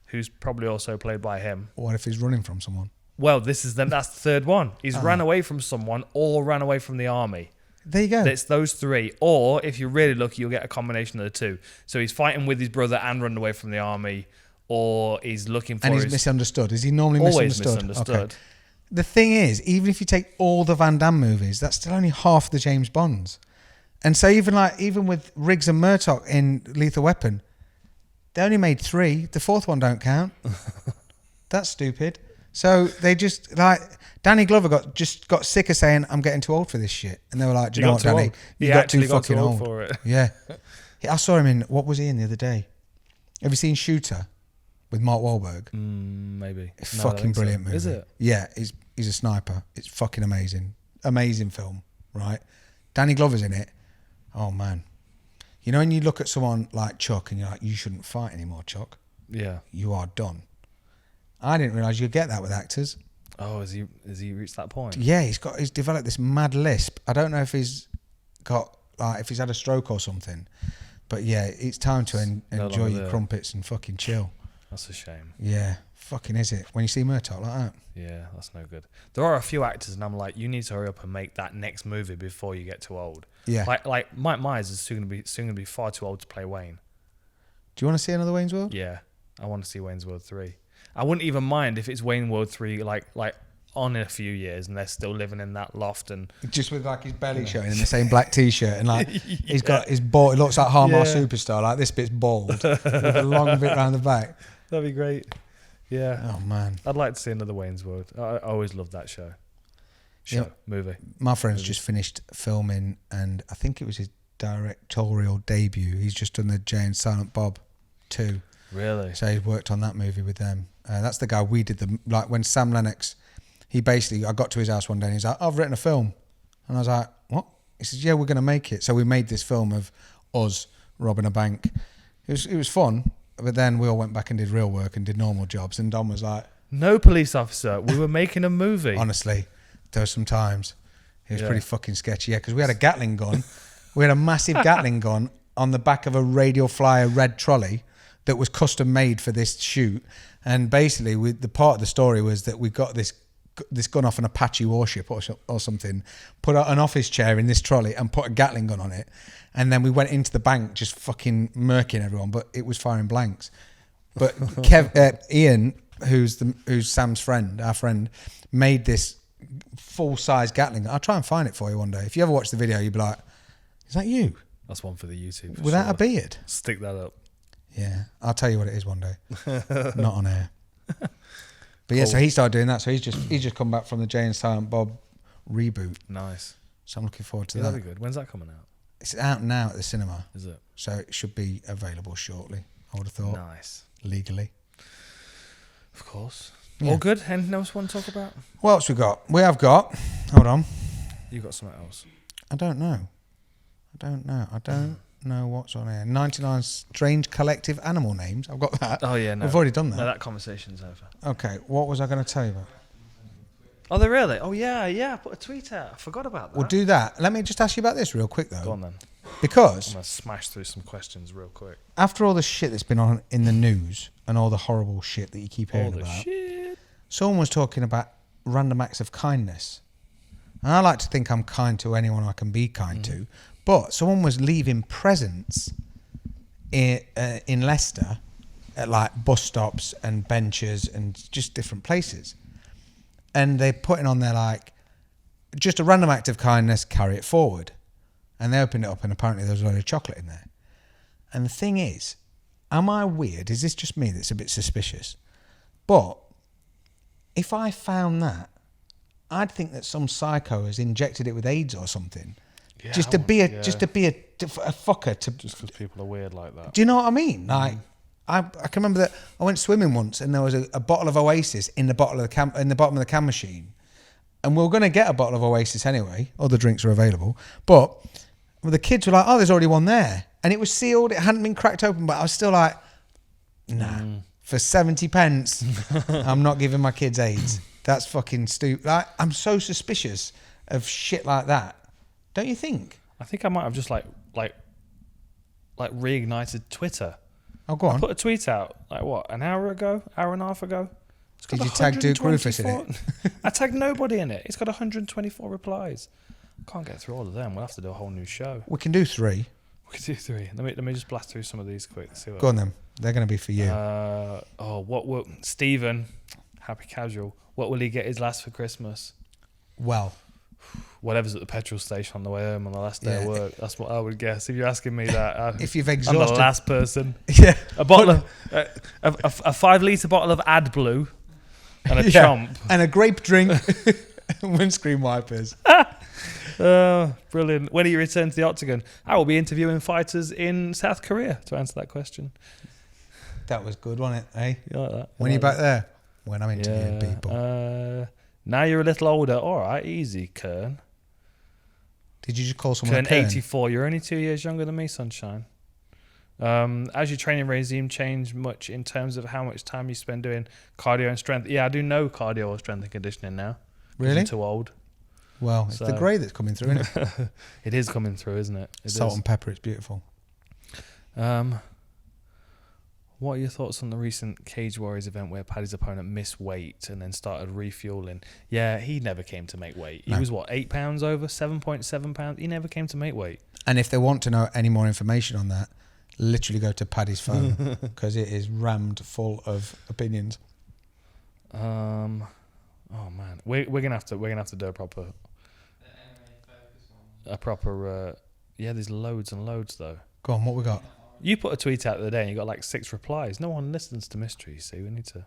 who's probably also played by him. What if he's running from someone? Well, that's the third one. He's ran away from someone or ran away from the army. There you go. It's those three. Or, if you're really lucky, you'll get a combination of the two. So he's fighting with his brother and running away from the army, or he's looking for and he's misunderstood. Is he normally always misunderstood? Okay. The thing is, even if you take all the Van Damme movies, that's still only half the James Bonds. And so even with Riggs and Murtaugh in Lethal Weapon, they only made 3. The 4th one don't count. That's stupid. So they just Danny Glover got sick of saying, I'm getting too old for this shit. And they were like, do you know what, Danny? You got too fucking old for it. Yeah. I saw him in, what was he in the other day? Have you seen Shooter with Mark Wahlberg? Maybe. It's fucking brilliant movie. Is it? Yeah, he's a sniper. It's fucking amazing. Amazing film, right? Danny Glover's in it. Oh, man. You know when you look at someone like Chuck and you're like, you shouldn't fight anymore, Chuck. Yeah. You are done. I didn't realise you'd get that with actors. Oh, has he reached that point? Yeah, he's developed this mad lisp. I don't know if he's got if he's had a stroke or something. But yeah, it's time to enjoy your crumpets and fucking chill. That's a shame. Yeah, fucking is it? When you see Murtaugh like that. Yeah, that's no good. There are a few actors, and I'm like, you need to hurry up and make that next movie before you get too old. Yeah. Like Mike Myers is soon gonna be far too old to play Wayne. Do you want to see another Wayne's World? Yeah, I want to see Wayne's World 3. I wouldn't even mind if it's Wayne World 3 like on in a few years and they're still living in that loft and just with like his belly showing in the same black t-shirt and like he's got his bald. It looks like Harmar Superstar. Like this bit's bald with a long bit around the back. That'd be great. Yeah. Oh man, I'd like to see another Wayne's World. I always loved that show. Movie. My friend's just finished filming and I think it was his directorial debut. He's just done the Jay and Silent Bob 2. Really? So he worked on that movie with them. That's the guy we did when Sam Lennox. I got to his house one day and he's like, I've written a film. And I was like, what? He says, yeah, we're going to make it. So we made this film of us robbing a bank. It was fun, but then we all went back and did real work and did normal jobs. And Dom was like, no, police officer, we were making a movie. Honestly, there were some times. It was pretty fucking sketchy. Yeah, because we had a Gatling gun. We had a massive Gatling gun on the back of a Radio Flyer red trolley that was custom made for this shoot. And basically, the part of the story was that we got this this gun off an Apache warship or something, put an office chair in this trolley and put a Gatling gun on it. And then we went into the bank just fucking murking everyone, but it was firing blanks. But Ian, who's Sam's friend, our friend, made this full-size Gatling. I'll try and find it for you one day. If you ever watch the video, you'll be like, is that you? That's one for the YouTube. Without a beard? Stick that up. Yeah, I'll tell you what it is one day. Not on air. But yeah, so he started doing that. So he's just come back from the Jay and Silent Bob reboot. Nice. So I'm looking forward to Yeah, that. that'd be good. When's that coming out? It's out now at the cinema. Is it? So it should be available shortly, I would have thought. Nice. Legally. Of course. Yeah. All good? Anything else you want to talk about? What else we got? We have got... Hold on. You got something else? I don't know what's on here. 99 strange collective animal names. I've got that. Oh, yeah, no. We've already done that. No, that conversation's over. Okay, what was I going to tell you about? Oh, they really? Oh, yeah. I put a tweet out. I forgot about that. We'll do that. Let me just ask you about this real quick, though. Go on, then. Because I'm going to smash through some questions real quick. after all the shit that's been on in the news and all the horrible shit that you keep hearing All the about, shit. someone was talking about random acts of kindness. And I like to think I'm kind to anyone I can be kind to. But someone was leaving presents in Leicester at like bus stops and benches and just different places. And they're putting on there like, just a random act of kindness, carry it forward. And they opened it up and apparently there was a load of chocolate in there. And the thing is, am I weird? Is this just me that's a bit suspicious? But if I found that, I'd think that some psycho has injected it with AIDS or something. Yeah, just to be a fucker. Just because people are weird like that. Do you know what I mean? Like, I can remember that I went swimming once and there was a bottle of Oasis in the bottom of the can machine, and we were going to get a bottle of Oasis anyway. Other drinks were available, but the kids were like, "Oh, there's already one there," and it was sealed. It hadn't been cracked open, but I was still like, "Nah, for 70 pence, I'm not giving my kids AIDS." That's fucking stupid. Like, I'm so suspicious of shit like that. Don't you think? I think I might have just like reignited Twitter. Oh, go on. I put a tweet out an hour and a half ago. It's got Did you tag Duke Rufus in it? I tagged nobody in it. It's got 124 replies. I can't get through all of them. We'll have to do a whole new show. We can do 3. We could do 3. Let me just blast through some of these quick. See what Go on then. They're going to be for you. What will Stephen, happy casual, what will he get his last for Christmas? Well, whatever's at the petrol station on the way home on the last day of work. That's what I would guess. If you're asking me that, if you've I'm exhausted, the last person. Yeah, a bottle of a 5-litre bottle of AdBlue and a chomp and a grape drink, windscreen wipers. Brilliant. When do you return to the octagon? I will be interviewing fighters in South Korea to answer that question. That was good, wasn't it? Eh? You like that? When are you back there? When I'm interviewing people. Now you're a little older. All right, easy, Kern. Did you just call someone Kern a Kern? 84. You're only 2 years younger than me, sunshine. As your training regime changed much in terms of how much time you spend doing cardio and strength? Yeah, I do no cardio or strength and conditioning now. Really? I'm too old. Well, it's the grey that's coming through, isn't it? It is coming through, isn't it? Salt and pepper, it's beautiful. What are your thoughts on the recent Cage Warriors event where Paddy's opponent missed weight and then started refueling? Yeah, he never came to make weight. He was, 8 pounds over? 7.7 pounds? He never came to make weight. And if they want to know any more information on that, literally go to Paddy's phone because it is rammed full of opinions. Oh man, we're gonna have to do a proper. There's loads and loads though. Go on, what we got? You put a tweet out the other day and you got 6 replies. No one listens to mysteries, so we need to.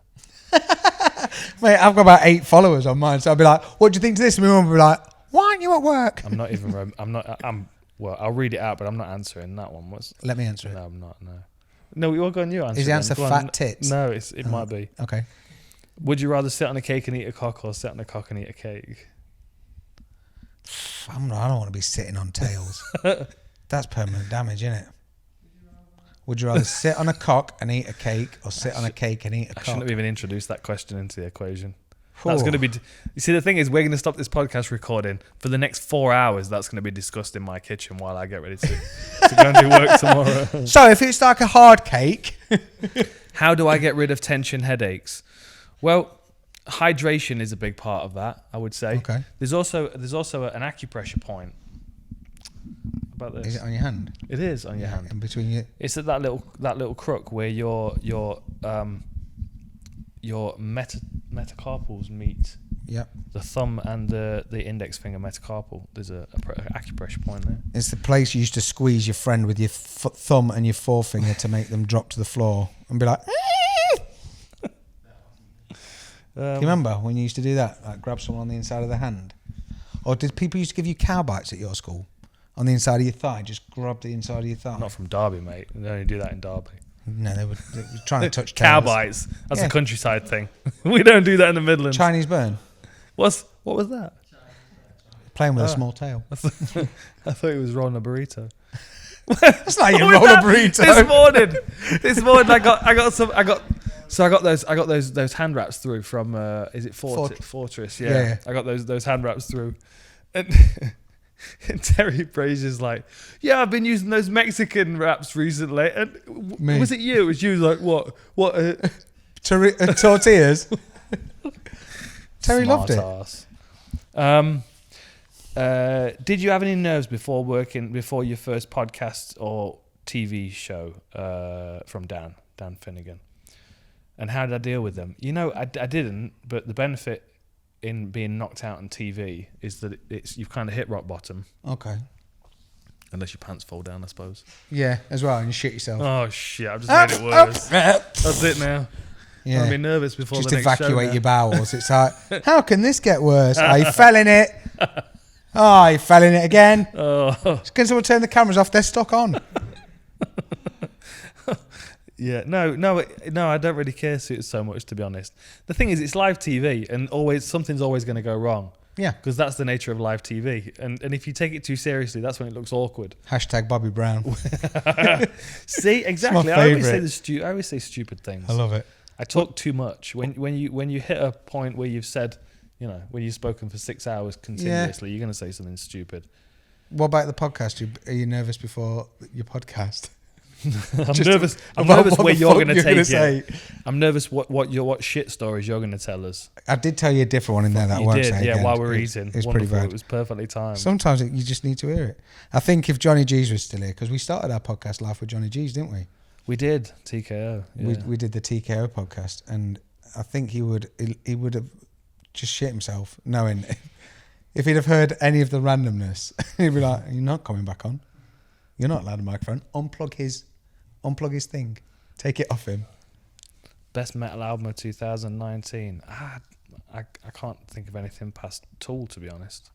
Mate, I've got about 8 followers on mine, so I'll be like, "What do you think to this?" And my mum will be like, "Why aren't you at work?" I'm not even. Well, I'll read it out, but I'm not answering that one. Let me answer it. No, I'm not. No, you're going. You answer. Is the answer Go fat on. tits? No, it might be. Okay. Would you rather sit on a cake and eat a cock, or sit on a cock and eat a cake? I don't want to be sitting on tails. That's permanent damage, isn't it? Would you rather sit on a cock and eat a cake, or sit on a cake and eat a cock? I shouldn't have even introduced that question into the equation. That's going to be. You see, the thing is, we're going to stop this podcast recording for the next 4 hours. That's going to be discussed in my kitchen while I get ready to go and do work tomorrow. So, if it's like a hard cake, how do I get rid of tension headaches? Well, hydration is a big part of that, I would say. Okay. There's also an acupressure point. About this. Is it on your hand? It is on your hand. In between your... It's at that little crook where your metacarpals meet. Yep. The thumb and the index finger metacarpal. There's a acupressure point there. It's the place you used to squeeze your friend with your thumb and your forefinger to make them drop to the floor and be like, do you remember when you used to do that? Like grab someone on the inside of the hand? Or did people used to give you cow bites at your school? On the inside of your thigh? Just grab the inside of your thigh? Not from Derby, mate. They only do that in Derby. No, they were trying to touch Cow tails. bites. That's Yeah. a countryside thing. We don't do that in the Midlands. Chinese burn. What was that? Playing with a small tail. I thought it was rolling a burrito. That's not your What was roll a that? burrito. This morning I got those hand wraps through from is it Fortress? Yeah. I got those hand wraps through, and, and Terry Brazier's like, yeah, I've been using those Mexican wraps recently, and Me. was it you? It was you? Like what? Tortillas. Terry loved it. Ass. Did you have any nerves before your first podcast or TV show from Dan Finnegan? And how did I deal with them? You know, I didn't, but the benefit in being knocked out on TV is that you've kind of hit rock bottom. Okay. Unless your pants fall down, I suppose. Yeah, as well, and you shit yourself. Oh shit! I've just made it worse. That's it now. Yeah. I'll be nervous before Just the next show evacuate now. your bowels. It's like, how can this get worse? Oh, you fell in it. Oh, you fell in it again. Oh. Can someone turn the cameras off? They're stuck on. Yeah, no, I don't really care so much, to be honest. The thing is, it's live TV, and something's always going to go wrong. Yeah. Because that's the nature of live TV. And if you take it too seriously, that's when it looks awkward. Hashtag Bobby Brown. See, exactly. I always say stupid things. I love it. I talk too much. When you hit a point where you've said, when you've spoken for 6 hours continuously, you're going to say something stupid. What about the podcast? Are you nervous before your podcast? I'm nervous where you're going to take it. I'm nervous what shit stories you're going to tell us. I did tell you a different one in there that I You won't did, say yeah, again. while we're eating. It's pretty bad. It was perfectly timed. Sometimes you just need to hear it. I think if Johnny G's was still here, because we started our podcast live with Johnny G's, didn't we? We did TKO. Yeah. We did the TKO podcast, and I think he would have just shit himself knowing if he'd have heard any of the randomness. He'd be like, "You're not coming back on. You're not allowed a microphone. Unplug his thing. Take it off him." Best metal album of 2019. I can't think of anything past Tool, to be honest.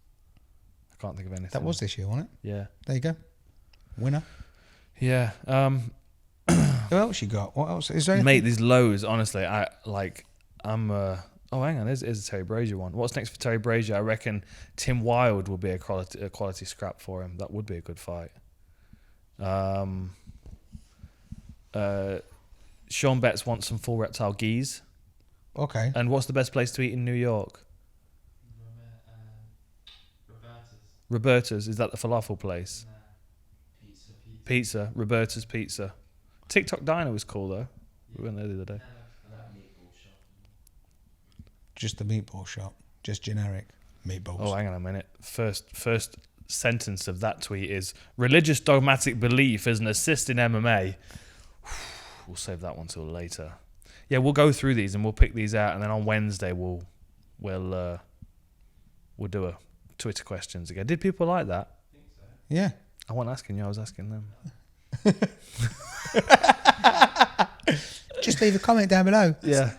I can't think of anything. That was this year, wasn't it? Yeah. There you go. Winner. Yeah. Who else you got? What else is there? Anything? Mate, there's loads. Honestly, I'm. Oh, hang on. There's a Terry Brazier one. What's next for Terry Brazier? I reckon Tim Wilde would be a quality scrap for him. That would be a good fight. Sean Betts wants some full reptile geese. Okay. And what's the best place to eat in New York? Roberta's. Is that the falafel place? Pizza. Roberta's Pizza. TikTok Diner was cool though. We went there the other day. Just the meatball shop. Just generic meatballs. Oh, hang on a minute. First sentence of that tweet is religious dogmatic belief as an assist in MMA. We'll save that one till later. Yeah, we'll go through these and we'll pick these out, and then on Wednesday we'll do a Twitter questions again. Did people like that? I think so. Yeah. I wasn't asking you, I was asking them. Just leave a comment down below. Yeah.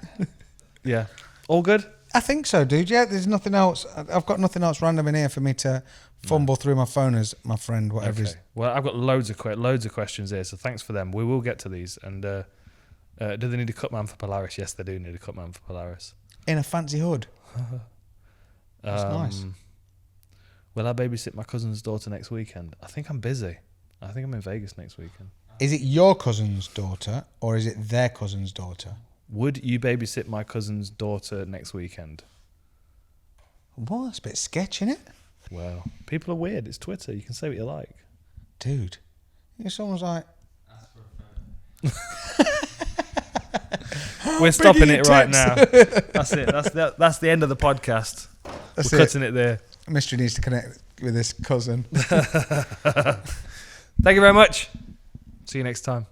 Yeah. All good? I think so, dude. Yeah, there's nothing else. I've got nothing else random in here for me to fumble through my phone as my friend, whatever. Okay. Well, I've got loads of questions here, so thanks for them. We will get to these. And do they need a cut man for Polaris? Yes, they do need a cut man for Polaris. In a fancy hood. That's nice. Will I babysit my cousin's daughter next weekend? I think I'm busy. I think I'm in Vegas next weekend. Is it your cousin's daughter or is it their cousin's daughter? Would you babysit my cousin's daughter next weekend? Well, that's a bit sketch, innit? Well, people are weird. It's Twitter. You can say what you like. Dude. If someone's like... Ask for a photo. We're stopping Bringing it right tips. now. That's it. That's the end of the podcast. That's We're cutting it there. Mystery needs to connect with his cousin. Thank you very much. See you next time.